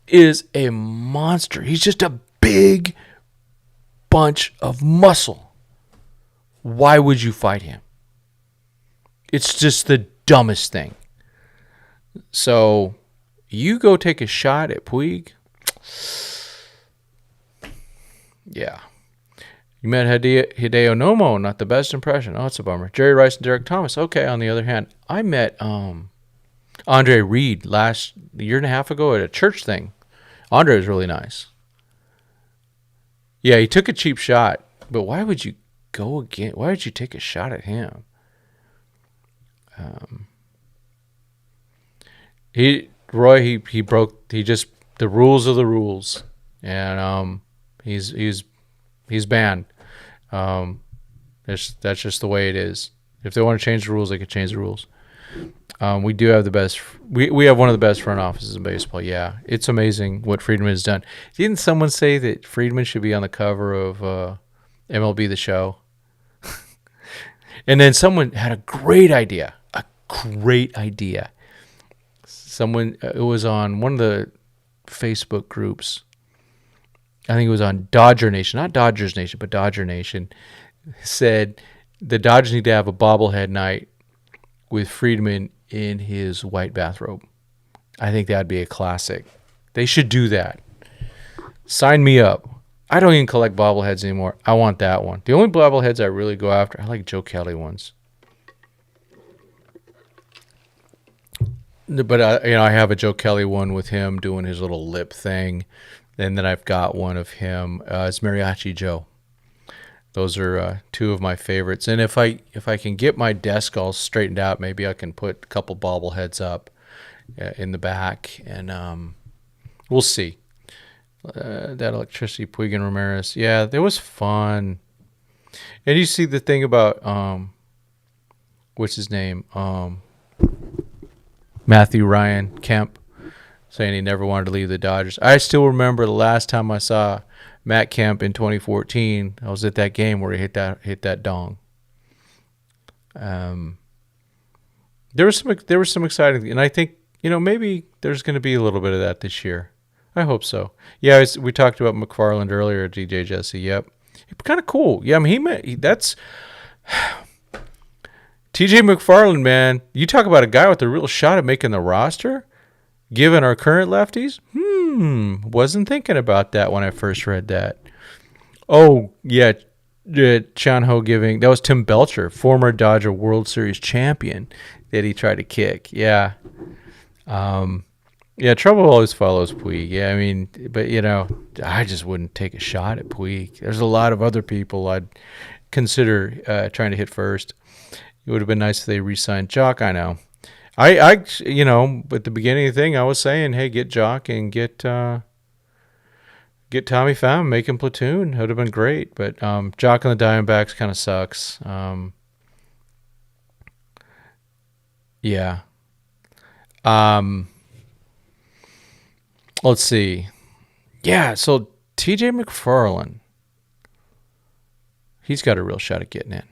is a monster. He's just a big bunch of muscle. Why would you fight him? It's just the dumbest thing. So you go take a shot at Puig. Yeah. You met Hideo Nomo, not the best impression. Oh, it's a bummer. Jerry Rice and Derek Thomas. Okay, on the other hand, I met Andre Reed last year and a half ago at a church thing. Andre was really nice. Yeah, he took a cheap shot, but why would you go again? Why would you take a shot at him? He broke the rules of the rules, and he's He's banned. That's just the way it is. If they want to change the rules, they can change the rules. We do have the best. We have one of the best front offices in baseball. Yeah, it's amazing what Friedman has done. Didn't someone say that Friedman should be on the cover of MLB The Show? And then someone had a great idea. Someone, it was on one of the Facebook groups. I think it was on Dodger Nation, not Dodgers Nation, but Dodger Nation, said the Dodgers need to have a bobblehead night with Friedman in his white bathrobe. I think that'd be a classic. They should do that. Sign me up. I don't even collect bobbleheads anymore. I want that one. The only bobbleheads I really go after, I like Joe Kelly ones. But I have a Joe Kelly one with him doing his little lip thing, and then I've got one of him. It's Mariachi Joe. Those are two of my favorites. And if I can get my desk all straightened out, maybe I can put a couple bobbleheads up in the back, and we'll see. That electricity, Puig and Ramirez. Yeah, that was fun. And you see the thing about what's his name? Matthew Ryan Kemp saying he never wanted to leave the Dodgers. I still remember the last time I saw Matt Kemp in 2014. I was at that game where he hit that dong. There was some exciting, and I think maybe there's going to be a little bit of that this year. I hope so. Yeah, we talked about McFarland earlier, DJ Jesse. Yep, kind of cool. Yeah, I mean that's. TJ McFarland, man, you talk about a guy with a real shot at making the roster, given our current lefties. Wasn't thinking about that when I first read that. Oh, yeah, Chan-Ho giving, that was Tim Belcher, former Dodger World Series champion, that he tried to kick. Yeah. Yeah, trouble always follows Puig. Yeah, I mean, but, I just wouldn't take a shot at Puig. There's a lot of other people I'd consider trying to hit first. It would have been nice if they re-signed Jock. I know. I at the beginning of the thing, I was saying, hey, get Jock and get Tommy Pham, make him platoon. It would have been great. But Jock and the Diamondbacks kind of sucks. Yeah. Let's see. Yeah, so TJ McFarland, he's got a real shot at getting in.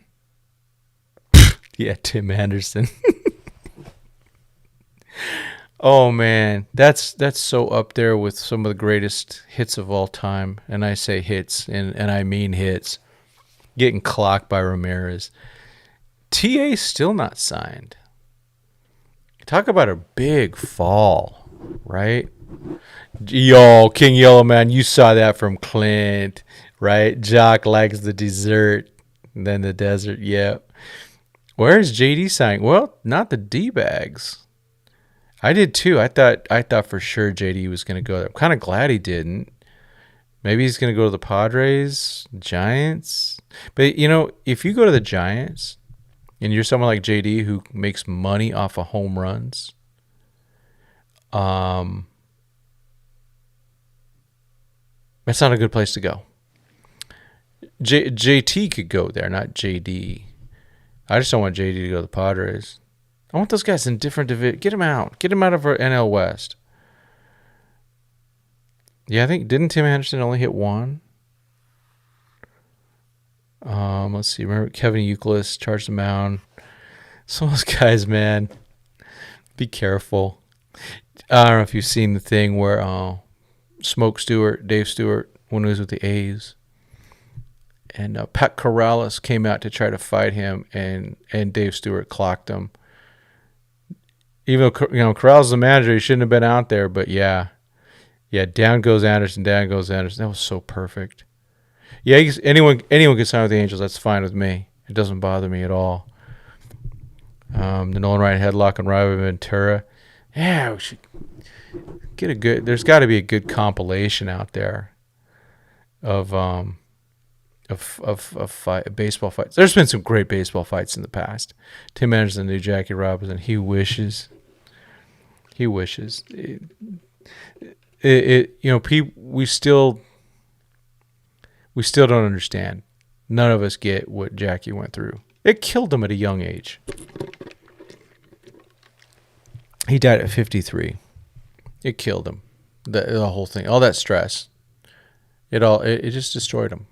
Yeah, Tim Anderson. Oh man, that's so up there with some of the greatest hits of all time, and I say hits, and I mean hits. Getting clocked by Ramirez. TA still not signed. Talk about a big fall, right? Yo, King Yellow Man, you saw that from Clint, right? Jock likes the dessert, and then the desert. Yep. Where's JD signing? Well, not the D-bags. I did too. I thought for sure JD was going to go there. I'm kind of glad he didn't. Maybe he's going to go to the Padres, Giants. But, if you go to the Giants and you're someone like JD who makes money off of home runs, that's not a good place to go. JT could go there, not JD. I just don't want JD to go to the Padres. I want those guys in different divisions. Get them out. Get them out of our NL West. Yeah, I think, didn't Tim Anderson only hit one? Let's see. Remember Kevin Euclid charged the mound. Some of those guys, man, be careful. I don't know if you've seen the thing where Dave Stewart, when he was with the A's, and Pat Corrales came out to try to fight him, and Dave Stewart clocked him. Even though Corrales is the manager, he shouldn't have been out there. But yeah, down goes Anderson. That was so perfect. Yeah, anyone can sign with the Angels. That's fine with me. It doesn't bother me at all. The Nolan Ryan headlock and Ravi Ventura. Yeah, we should get a good. There's got to be a good compilation out there of baseball fights. There's been some great baseball fights in the past. Tim Anderson knew Jackie Robinson. He wishes. We We still don't understand. None of us get what Jackie went through. It killed him at a young age. He died at 53. It killed him. The whole thing, all that stress, it just destroyed him.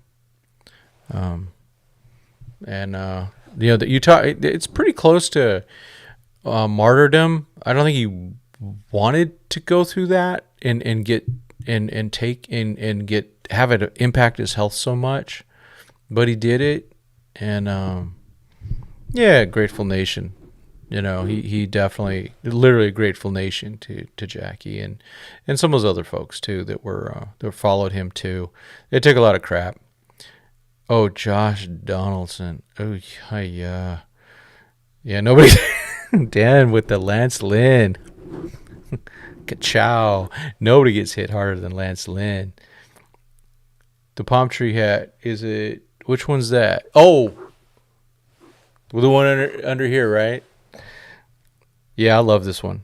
That you talk, it's pretty close to martyrdom. I don't think he wanted to go through that and have it impact his health so much, but he did it, and Grateful Nation. He definitely, literally a grateful nation to Jackie and some of those other folks too that followed him too. They took a lot of crap. Oh, Josh Donaldson. Oh, yeah. Yeah, nobody. Dan with the Lance Lynn. Ka-chow. Nobody gets hit harder than Lance Lynn. The palm tree hat, is it, which one's that? Oh, the one under here, right? Yeah, I love this one.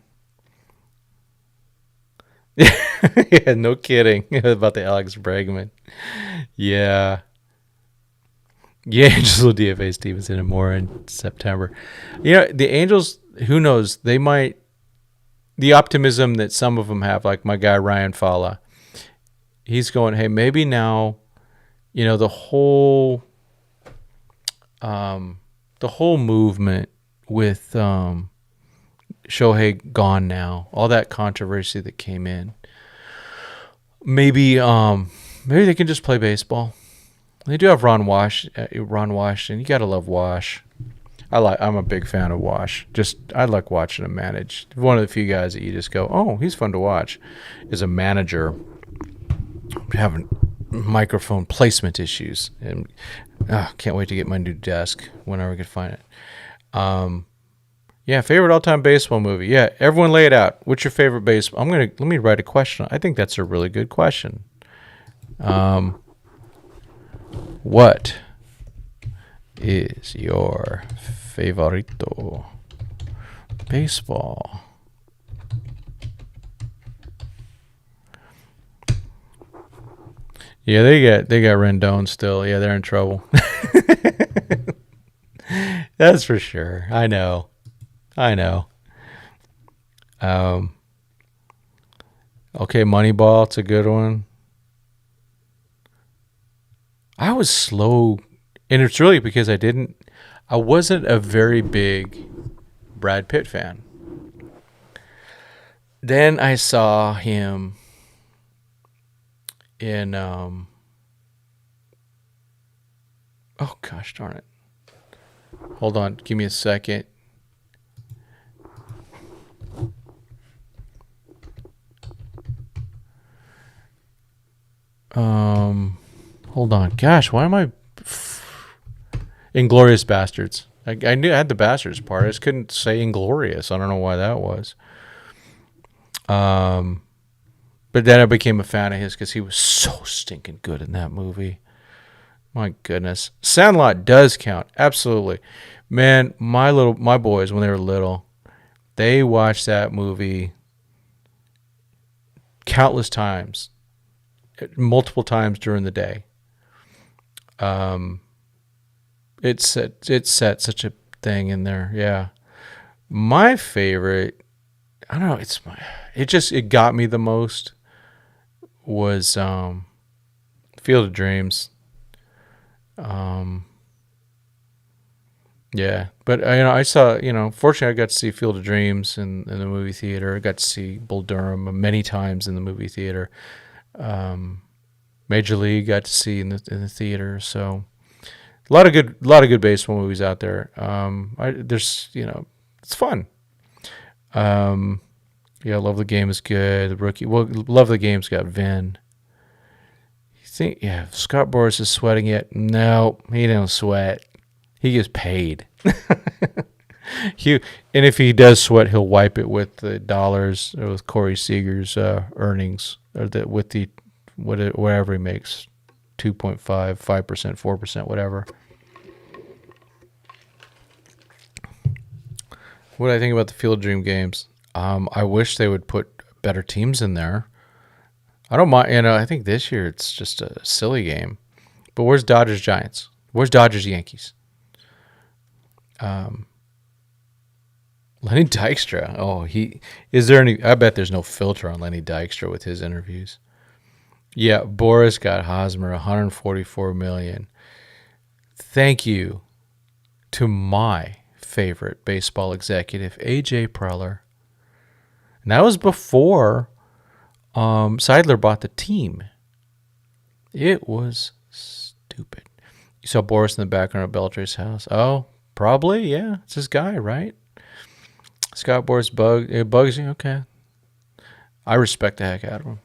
Yeah, no kidding about the Alex Bregman. Yeah. Yeah, Angels will DFA Stevenson more in September. The Angels, who knows? They might. The optimism that some of them have, like my guy Ryan Fala, he's going, hey, maybe now, the whole movement with Shohei gone now, all that controversy that came in. Maybe they can just play baseball. They do have Ron Washington. You gotta love Wash. I'm a big fan of Wash. I like watching him manage. One of the few guys that you just go, oh, he's fun to watch. Is a manager having microphone placement issues, and can't wait to get my new desk whenever I can find it. Favorite all-time baseball movie. Yeah, everyone lay it out. What's your favorite baseball? Let me write a question. I think that's a really good question. What is your favorito baseball? Yeah, they got Rendon still. Yeah, they're in trouble. That's for sure. I know. Okay, Moneyball, it's a good one. I was slow, and it's really because I wasn't a very big Brad Pitt fan. Then I saw him in, oh gosh darn it. Hold on, give me a second. Hold on. Gosh, why am I... Inglourious Bastards. I knew I had the Bastards part. I just couldn't say Inglorious. I don't know why that was. But then I became a fan of his because he was so stinking good in that movie. My goodness. Sandlot does count. Absolutely. Man, my boys, when they were little, they watched that movie countless times. Multiple times during the day. It set such a thing in there. Yeah. My favorite, I don't know, it got me the most was Field of Dreams. Yeah, but I saw, fortunately I got to see Field of Dreams in the movie theater. I got to see Bull Durham many times in the movie theater. Major League got to see in the theater. So a lot of good baseball movies out there. There's it's fun. Love the Game is good. The Rookie. Well, Love the Game's got Vin. You think Scott Boras is sweating yet? No, he don't sweat. He gets paid. And if he does sweat, he'll wipe it with the dollars or with Corey Seager's earnings, or with the whatever he makes, 2.5%, 5%, 4%, whatever. What do I think about the Field of Dream games? I wish they would put better teams in there. I don't mind. I think this year it's just a silly game, But where's Dodgers Giants? Where's Dodgers Yankees? Lenny Dykstra. Oh, is there any? I bet there's no filter on Lenny Dykstra with his interviews. Yeah, Boris got Hosmer 144 million. Thank you to my favorite baseball executive, AJ Preller. And that was before Seidler bought the team. It was stupid. You saw Boris in the background of Beltre's house. Oh, probably, yeah. It's his guy, right? Scott Boris bugs you? Okay. I respect the heck out of him.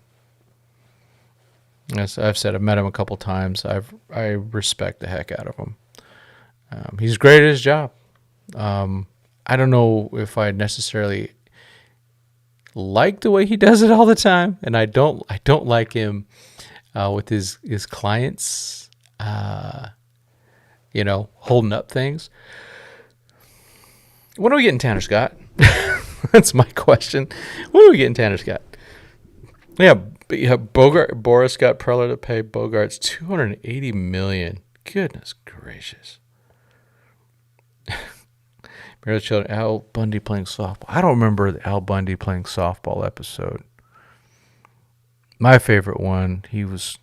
As I've said, I've met him a couple times. I respect the heck out of him. He's great at his job. I don't know if I necessarily like the way he does it all the time, and I don't like him with his clients, holding up things. When are we getting Tanner Scott? That's my question. When are we getting Tanner Scott? Yeah, Boris got Preller to pay Bogarts $280 million. Goodness gracious. Remember the children, Al Bundy playing softball. I don't remember the Al Bundy playing softball episode. My favorite one, he was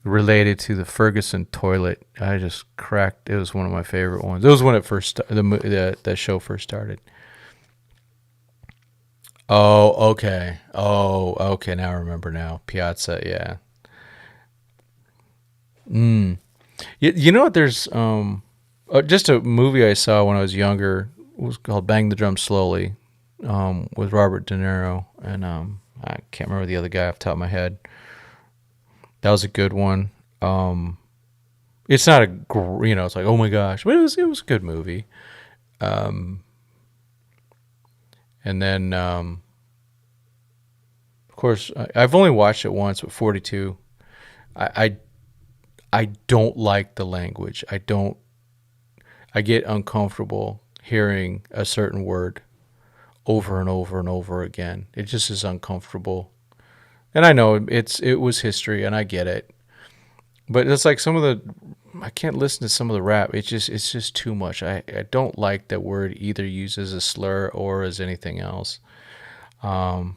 related to the Ferguson toilet. I just cracked. It was one of my favorite ones. It was when it first that show first started. Oh, okay. Now I remember now. Piazza, yeah. You know what? There's just a movie I saw when I was younger. It was called Bang the Drum Slowly, with Robert De Niro, and I can't remember the other guy off the top of my head. That was a good one. It's not it's like, oh my gosh, but it was a good movie. And then, of course, I've only watched it once, but 42. I don't like the language. I get uncomfortable hearing a certain word over and over and over again. It just is uncomfortable. And I know it was history, and I get it. But it's like I can't listen to some of the rap. It's just too much. I don't like that word either used as a slur or as anything else. They're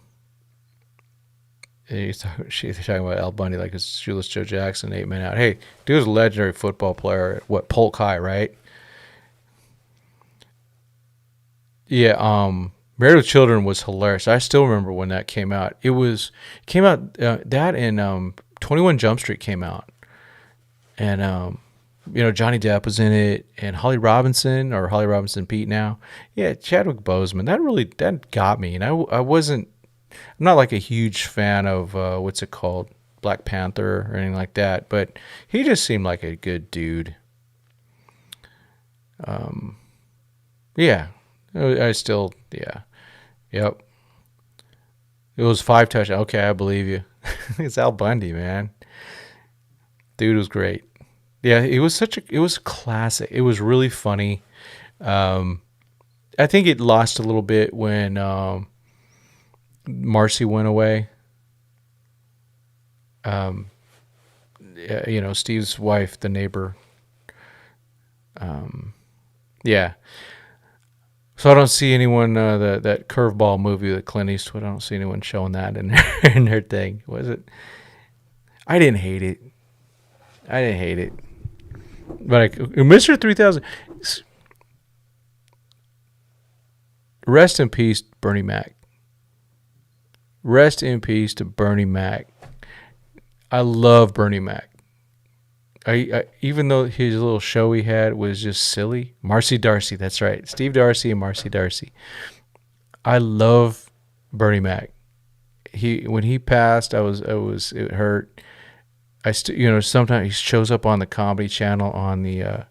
talking about Al Bundy like it's Shoeless Joe Jackson, 8 Men Out. Hey, dude was a legendary football player at Polk High, right? Yeah, Married with Children was hilarious. I still remember when that came out. That and 21 Jump Street came out. And, Johnny Depp was in it, and Holly Robinson Pete now. Yeah, Chadwick Boseman. That got me. And I'm not like a huge fan of, what's it called? Black Panther or anything like that. But he just seemed like a good dude. Yeah. Yep. It was 5 touchdowns. Okay, I believe you. It's Al Bundy, man. Dude was great. Yeah, it was classic. It was really funny. I think it lost a little bit when Marcy went away. Steve's wife, the neighbor. Yeah. So I don't see anyone that curveball movie with Clint Eastwood. I don't see anyone showing that in their thing. Was it? I didn't hate it. But Mr. 3000. Rest in peace, Bernie Mac. Rest in peace to Bernie Mac. I love Bernie Mac. I even though his little show he had was just silly. Marcy Darcy, that's right. Steve Darcy and Marcy Darcy. I love Bernie Mac. When he passed, it hurt. Sometimes he shows up on the Comedy Channel on the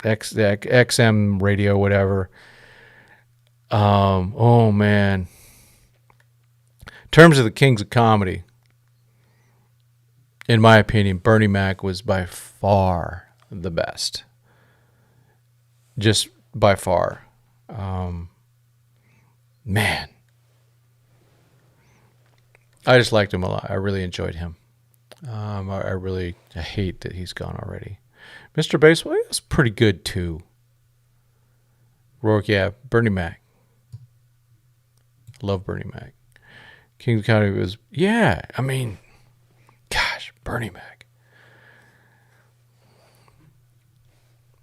XM radio, whatever. Oh man. In terms of the kings of comedy, in my opinion, Bernie Mac was by far the best. Just by far. Man. I just liked him a lot. I really enjoyed him. I hate that he's gone already. Mr. Baseball, he was pretty good too. Rourke, yeah, Bernie Mac. Love Bernie Mac. King County was, yeah. I mean, gosh, Bernie Mac.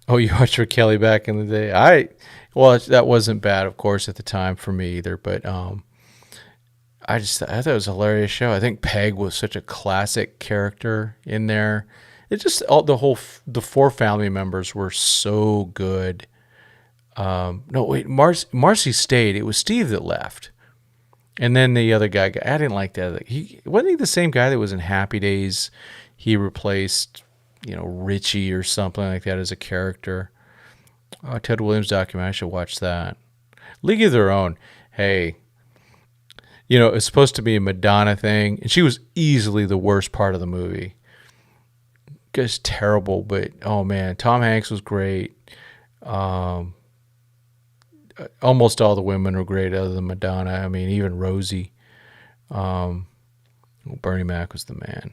Oh, you watched for Kelly back in the day. Well, that wasn't bad, of course, at the time for me either. But I thought it was a hilarious show. I think Peg was such a classic character in there. It just the four family members were so good. No, wait, Marcy stayed. It was Steve that left, and then the other guy. I didn't like that. He wasn't he the same guy that was in Happy Days. He replaced, Richie or something like that as a character. Ted Williams documentary. I should watch that. League of Their Own. Hey, it's supposed to be a Madonna thing, and she was easily the worst part of the movie. Just terrible, but oh man, Tom Hanks was great. Almost all the women were great, other than Madonna. I mean, even Rosie. Bernie Mac was the man.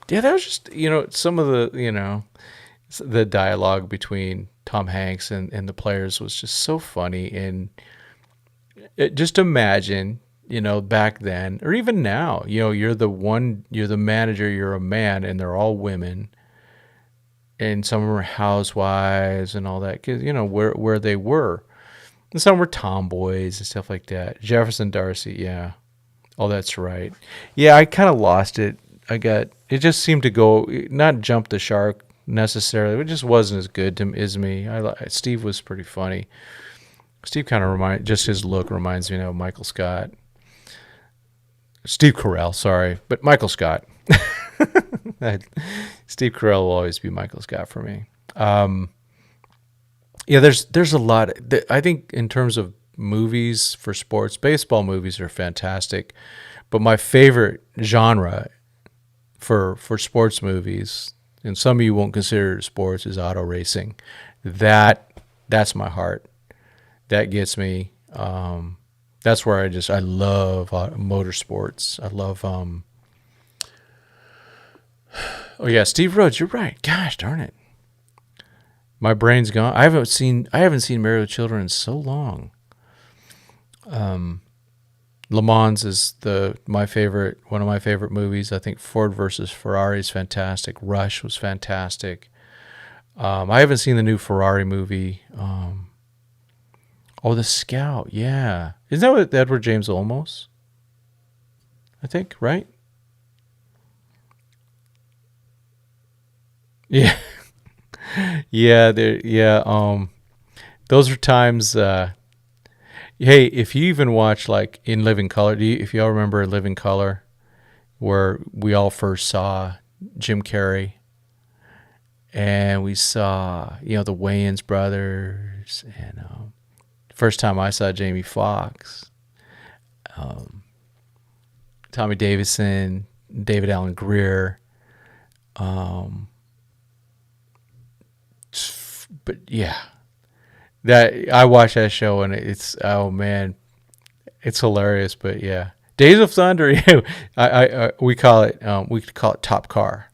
Yeah, that was just some of the dialogue between Tom Hanks and the players was just so funny. And just imagine, back then or even now, you're the manager, you're a man, and they're all women, and some of them are housewives and all that, because where they were, and some were tomboys and stuff like that. Jefferson Darcy, yeah. Oh, that's right. Yeah, I kind of lost it. It just seemed to go, not jump the shark necessarily. It just wasn't as good as me. Steve was pretty funny. Steve kind of just his look reminds me of Michael Scott. Steve Carell, sorry, but Michael Scott. Steve Carell will always be Michael Scott for me. Yeah, there's a lot. I think in terms of movies for sports, baseball movies are fantastic, but my favorite genre for sports movies, and some of you won't consider it sports, is auto racing. That's my heart. That gets me. That's where I love motorsports. I love. Oh yeah, Steve Rhodes. You're right. Gosh darn it, my brain's gone. I haven't seen Married with Children in so long. Le Mans is one of my favorite movies. I think Ford versus Ferrari is fantastic. Rush was fantastic. I haven't seen the new Ferrari movie. Oh, The Scout, yeah. Isn't that with Edward James Olmos? I think, right? Yeah. Yeah, those are times. Hey, if you even watch like In Living Color, if y'all remember Living Color, where we all first saw Jim Carrey, and we saw the Wayans brothers, and first time I saw Jamie Foxx, Tommy Davidson, David Allen Greer. But yeah, that I watched that show, and it's, oh man, it's hilarious. But yeah, Days of Thunder. We call it Top Car.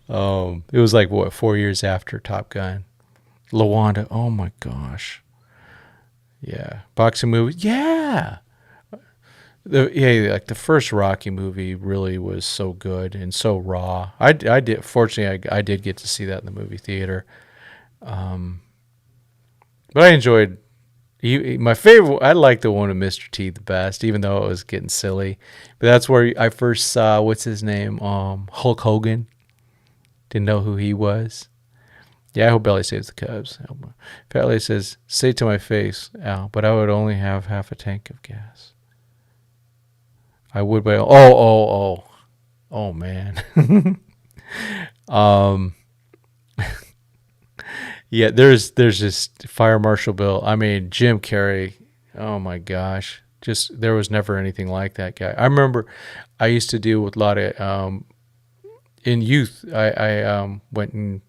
It was like 4 years after Top Gun. LaWanda, oh my gosh. Yeah. Boxing movie. Yeah. Like the first Rocky movie really was so good and so raw. Fortunately, I did get to see that in the movie theater. But I enjoyed my favorite. I like the one with Mr. T the best, even though it was getting silly. But that's where I first saw, what's his name? Hulk Hogan. Didn't know who he was. Yeah, I hope Belly saves the Cubs. Belly says, "Say it to my face, Al, but I would only have half a tank of gas." I would, but oh man. Yeah, there's just Fire Marshal Bill. I mean, Jim Carrey. Oh my gosh, just there was never anything like that guy. I remember I used to deal with a lot of in youth. I went and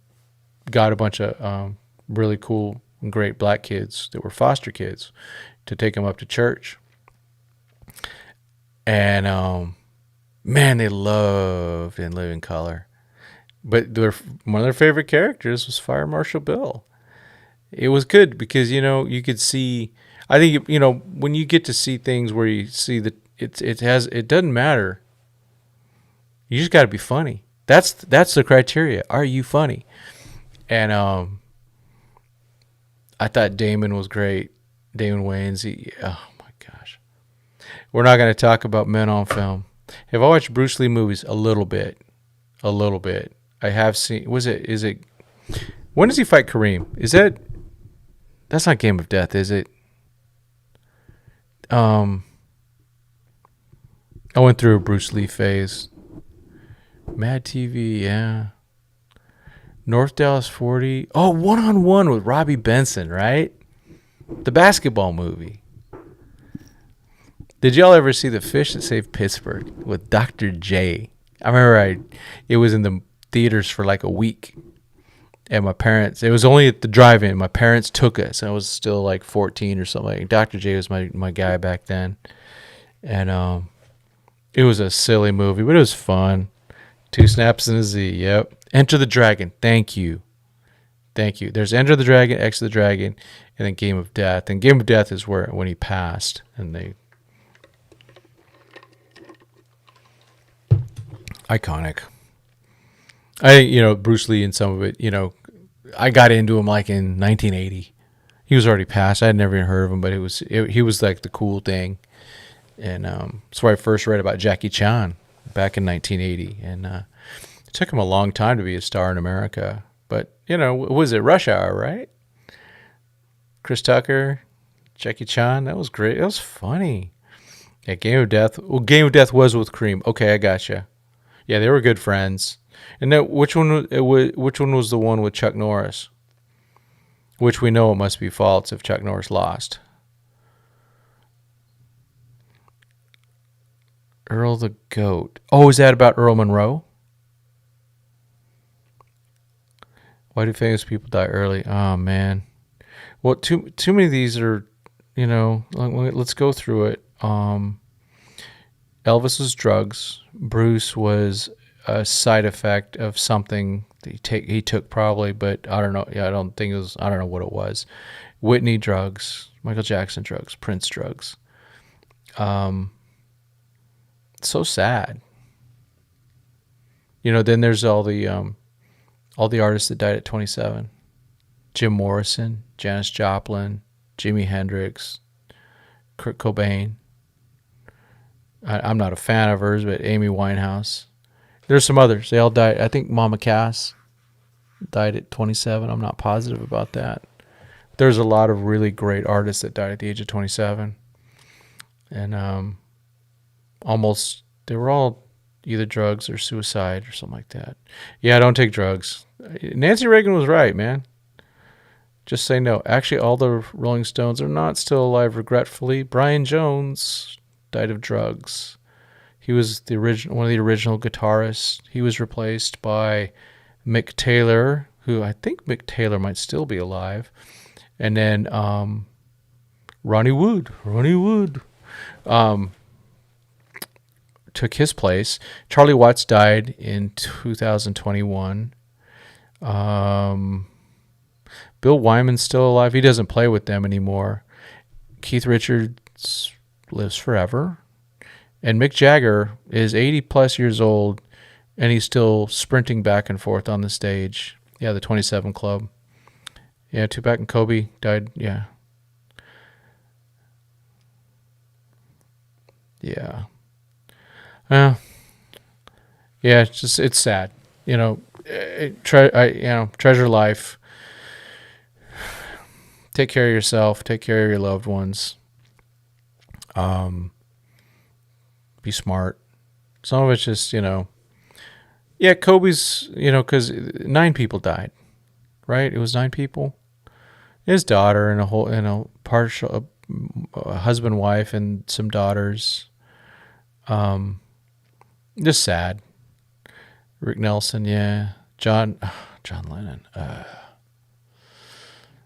got a bunch of really cool and great black kids that were foster kids to take them up to church. And Man, they loved In Living Color. But one of their favorite characters was Fire Marshal Bill. It was good because, you could see. I think, when you get to see things where you see that it doesn't matter. You just got to be funny. That's the criteria. Are you funny? And I thought Damon was great. Damon Wayans. Oh my gosh. We're not going to talk about men on film. Have I watched Bruce Lee movies? A little bit. I have seen. Is it? When does he fight Kareem? That's not Game of Death, is it? I went through a Bruce Lee phase. Mad TV, yeah. North Dallas 40. Oh, One-on-One with Robbie Benson, right? The basketball movie. Did y'all ever see The Fish That Saved Pittsburgh with Dr. J? I remember it was in the theaters for like a week. And my parents, it was only at the drive-in. My parents took us. I was still like 14 or something. Dr. J was my guy back then. And it was a silly movie, but it was fun. 2 Snaps and a Z, yep. Enter the Dragon, thank you. There's Enter the Dragon, Exit the Dragon, and then Game of Death. And Game of Death is when he passed. And they... Iconic. Bruce Lee and some of it, I got into him like in 1980. He was already passed. I had never even heard of him, but he was like the cool thing. And that's where I first read about Jackie Chan back in 1980. And it took him a long time to be a star in America. But, was it Rush Hour, right? Chris Tucker, Jackie Chan, that was great. It was funny. Yeah, Game of Death. Well, Game of Death was with Kareem. Okay, I gotcha. Yeah, they were good friends. And then which one was the one with Chuck Norris? Which we know it must be false if Chuck Norris lost. Earl the Goat. Oh, is that about Earl Monroe? Why do famous people die early? Oh, man. Well, too many of these are, let's go through it. Elvis was drugs. Bruce was a side effect of something that he took probably, but I don't know. Yeah, I don't know what it was. Whitney, drugs. Michael Jackson, drugs. Prince, drugs. So sad. Then there's all the artists that died at 27. Jim Morrison, Janis Joplin, Jimi Hendrix, Kurt Cobain. I'm not a fan of hers, but Amy Winehouse. There's some others. They all died. I think Mama Cass died at 27. I'm not positive about that. There's a lot of really great artists that died at the age of 27. And they were all either drugs or suicide or something like that. Yeah, don't take drugs. Nancy Reagan was right, man. Just say no. Actually, all the Rolling Stones are not still alive, regretfully. Brian Jones died of drugs. He was one of the original guitarists. He was replaced by Mick Taylor, who I think Mick Taylor might still be alive. And then Ronnie Wood took his place. Charlie Watts died in 2021. Bill Wyman's still alive. He doesn't play with them anymore. Keith Richards lives forever. And Mick Jagger is 80 plus years old, and he's still sprinting back and forth on the stage. Yeah, the 27 Club. Yeah, Tupac and Kobe died. Yeah. Yeah. Yeah, it's sad. Treasure life. Take care of yourself. Take care of your loved ones. Be smart. Some of it's just, yeah, Kobe's, because 9 people died, right? It was 9 people. His daughter and a partial husband, wife, and some daughters. Just sad. Rick Nelson, yeah. John Lennon.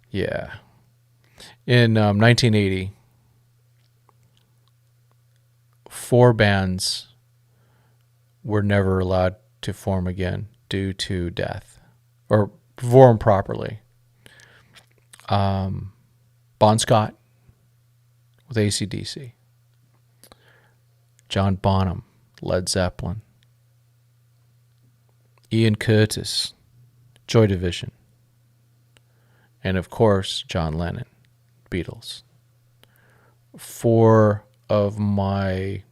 Yeah. In 1980, 4 bands were never allowed to form again due to death or form properly. Bon Scott with AC/DC. John Bonham, Led Zeppelin. Ian Curtis, Joy Division. And of course, John Lennon, Beatles. 4 of my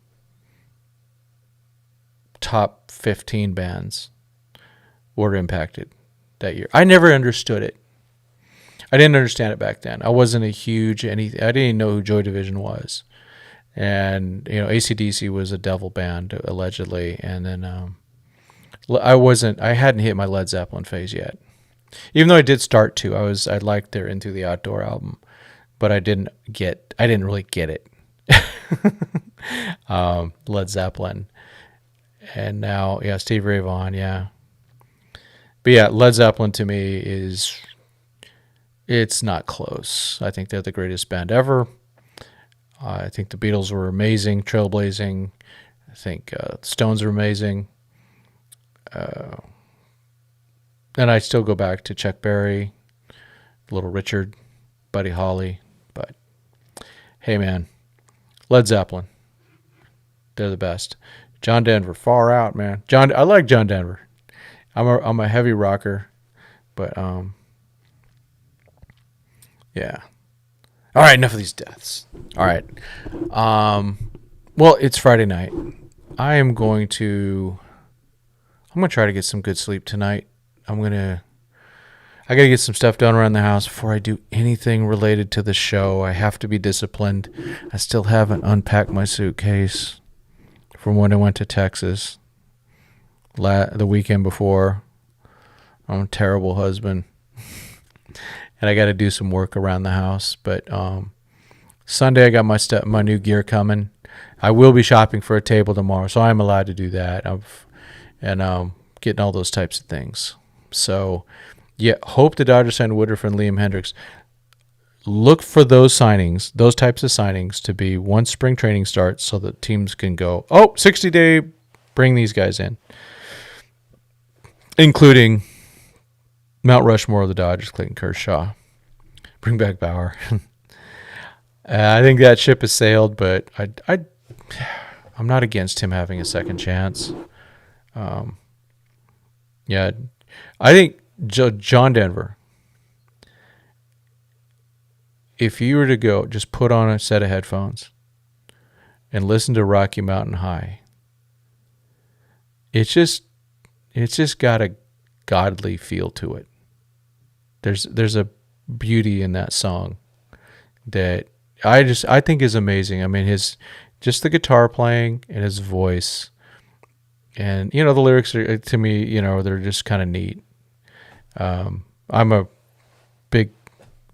top 15 bands were impacted that year. I never understood it. I didn't understand it back then. I wasn't a huge anything. I didn't even know who Joy Division was. And, AC/DC was a devil band, allegedly. And then I hadn't hit my Led Zeppelin phase yet. Even though I did start to. I liked their Into the Outdoor album. But I didn't really get it. Led Zeppelin. And now, Stevie Ray Vaughan, yeah. But yeah, Led Zeppelin to me it's not close. I think they're the greatest band ever. I think the Beatles were amazing, trailblazing. I think Stones are amazing. And I still go back to Chuck Berry, Little Richard, Buddy Holly. But hey, man, Led Zeppelin, they're the best. John Denver, far out, man. I like John Denver. I'm a heavy rocker, but yeah. All right, enough of these deaths. All right. Well, it's Friday night. I'm going to try to get some good sleep tonight. I got to get some stuff done around the house before I do anything related to the show. I have to be disciplined. I still haven't unpacked my suitcase from when I went to Texas the weekend before. I'm a terrible husband. And I got to do some work around the house. But Sunday I got my new gear coming. I will be shopping for a table tomorrow, so I'm allowed to do that. And getting all those types of things. So, yeah, hope the Dodgers sign Woodruff and Liam Hendricks. Look for those signings, those types of signings, to be once spring training starts so that teams can go, 60-day, bring these guys in. Including Mount Rushmore of the Dodgers, Clayton Kershaw. Bring back Bauer. I think that ship has sailed, but I'm not against him having a second chance. Yeah, I think John Denver, if you were to go, just put on a set of headphones and listen to Rocky Mountain High. It's just got a godly feel to it. There's a beauty in that song that I think is amazing. I mean, just the guitar playing and his voice, and the lyrics are, to me, they're just kind of neat. I'm a big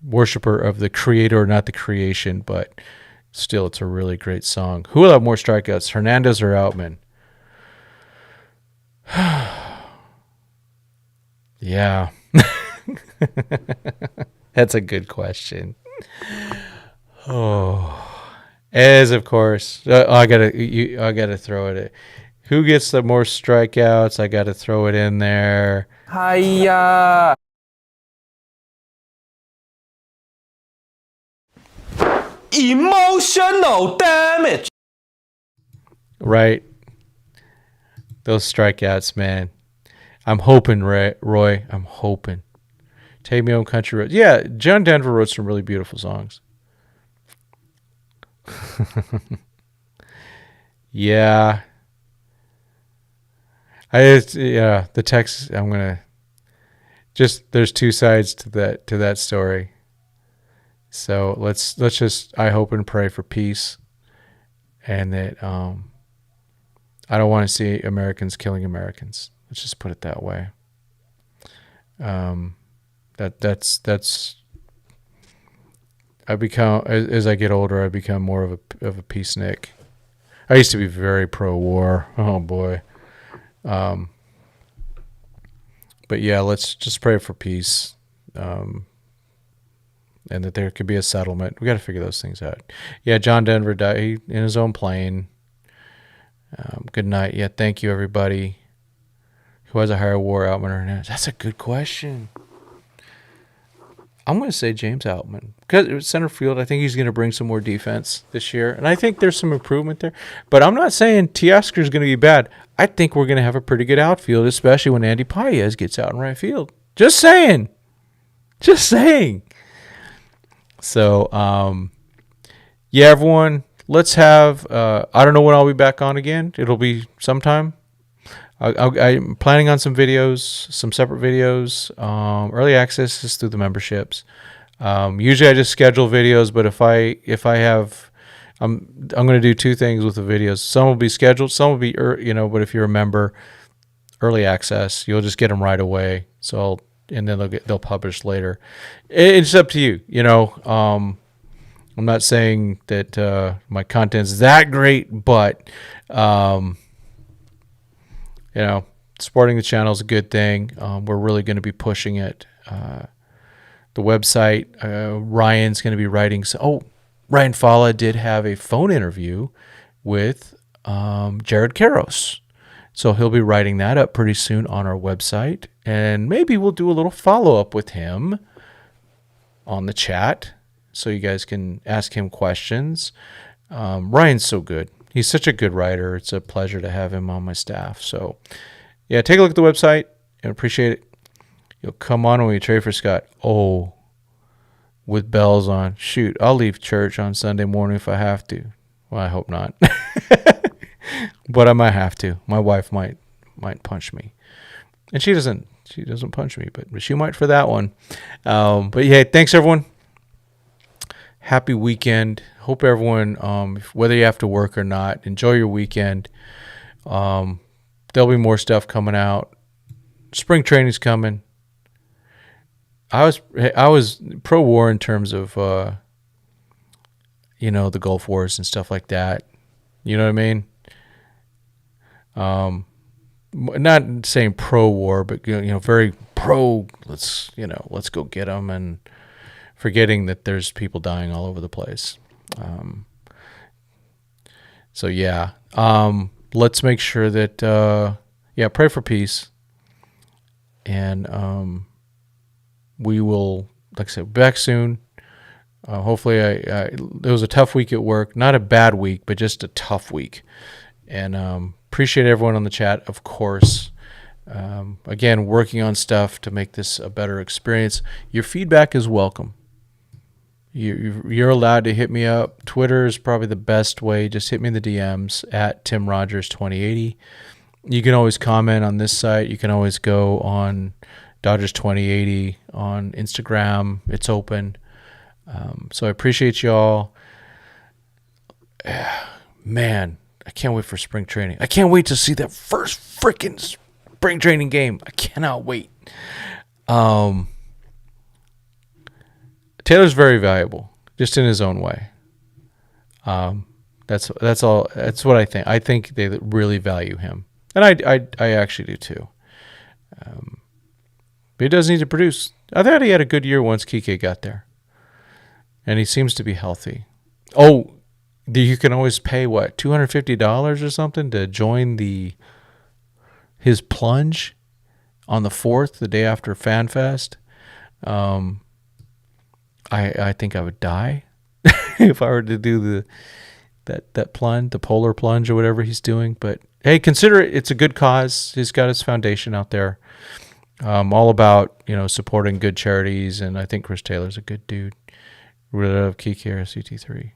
worshiper of the creator, not the creation, but still, it's a really great song. Who will have more strikeouts, Hernandez or Outman? Yeah. That's a good question. As of course, I gotta throw it. Who gets the more strikeouts? I gotta throw it in there. Hiya. Emotional damage. Right. Those strikeouts, man. I'm hoping, Roy. I'm hoping. Take Me Home Country Road. Yeah, John Denver wrote some really beautiful songs. Yeah. The text, I'm going to there's two sides to that story. So let's just, I hope and pray for peace, and that I don't want to see Americans killing Americans. Let's just put it that way. That's I become, as I get older, I become more of a peacenik. I used to be very pro-war. Oh boy. But yeah, let's just pray for peace, and that there could be a settlement. We got to figure those things out. Yeah, John Denver died in his own plane. Good night. Yeah, thank you, everybody. Who has a higher WAR, Outman or Hernandez? That's a good question. I'm going to say James Outman. Because center field, I think he's going to bring some more defense this year. And I think there's some improvement there. But I'm not saying Teoscar is going to be bad. I think we're going to have a pretty good outfield, especially when Andy Paez gets out in right field. Just saying. Just saying. So, yeah, everyone, let's have, I don't know when I'll be back on again. It'll be sometime. I'm planning on some videos, some separate videos. Early access is through the memberships. Usually I just schedule videos, but if I have, I'm going to do two things with the videos. Some will be scheduled, some will be, but if you're a member, early access, you'll just get them right away. And then they'll publish later. It's up to you. I'm not saying that my content's that great, but supporting the channel is a good thing. We're really going to be pushing it. The website, Ryan's going to be writing. Ryan Fala did have a phone interview with Jared Karros. So he'll be writing that up pretty soon on our website. And maybe we'll do a little follow-up with him on the chat so you guys can ask him questions. Ryan's so good. He's such a good writer. It's a pleasure to have him on my staff. So, yeah, take a look at the website. I appreciate it. You'll come on when we trade for Scott. Oh, with bells on. Shoot, I'll leave church on Sunday morning if I have to. Well, I hope not. But I might have to. My wife might punch me. And she doesn't punch me, but she might for that one. But, yeah, thanks, everyone. Happy weekend. Hope everyone, whether you have to work or not, enjoy your weekend. There'll be more stuff coming out. Spring training's coming. I was pro war in terms of the Gulf Wars and stuff like that. You know what I mean? Not saying pro war, but very pro. Let's go get them, and forgetting that there's people dying all over the place. So yeah, let's make sure that pray for peace, and we will, like I said, back soon. Hopefully, it was a tough week at work, not a bad week, but just a tough week, and appreciate everyone on the chat, of course. Again, working on stuff to make this a better experience. Your feedback is welcome. You're allowed to hit me up. Twitter is probably the best way. Just hit me in the DMs at TimRogers2080. You can always comment on this site. You can always go on Dodgers2080 on Instagram. It's open. So I appreciate y'all. Man, I can't wait for spring training. I can't wait to see that first freaking spring training game. I cannot wait. Taylor's very valuable, just in his own way. That's all. That's what I think. I think they really value him, and I actually do too. But he does need to produce. I thought he had a good year once Kike got there, and he seems to be healthy. Oh, you can always pay what, $250 or something to join his plunge on the 4th, the day after FanFest. I think I would die if I were to do that plunge, the polar plunge or whatever he's doing. But hey, consider it. It's a good cause. He's got his foundation out there. All about supporting good charities, and I think Chris Taylor's a good dude. Rid of Kike or CT3,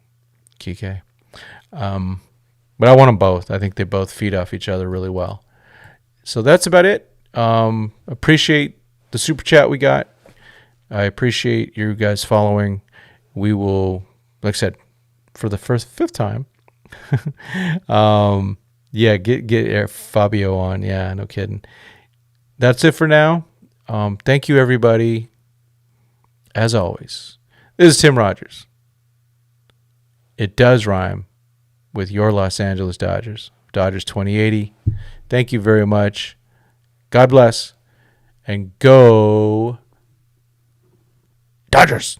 Kike. But I want them both. I think they both feed off each other really well. So that's about it. Appreciate the super chat we got. I appreciate you guys following. We will, like I said, for the fifth time. Get Fabio on. Yeah, no kidding. That's it for now. Thank you, everybody. As always, this is Tim Rogers. It does rhyme with your Los Angeles Dodgers. Dodgers 2080. Thank you very much. God bless. And go Dodgers!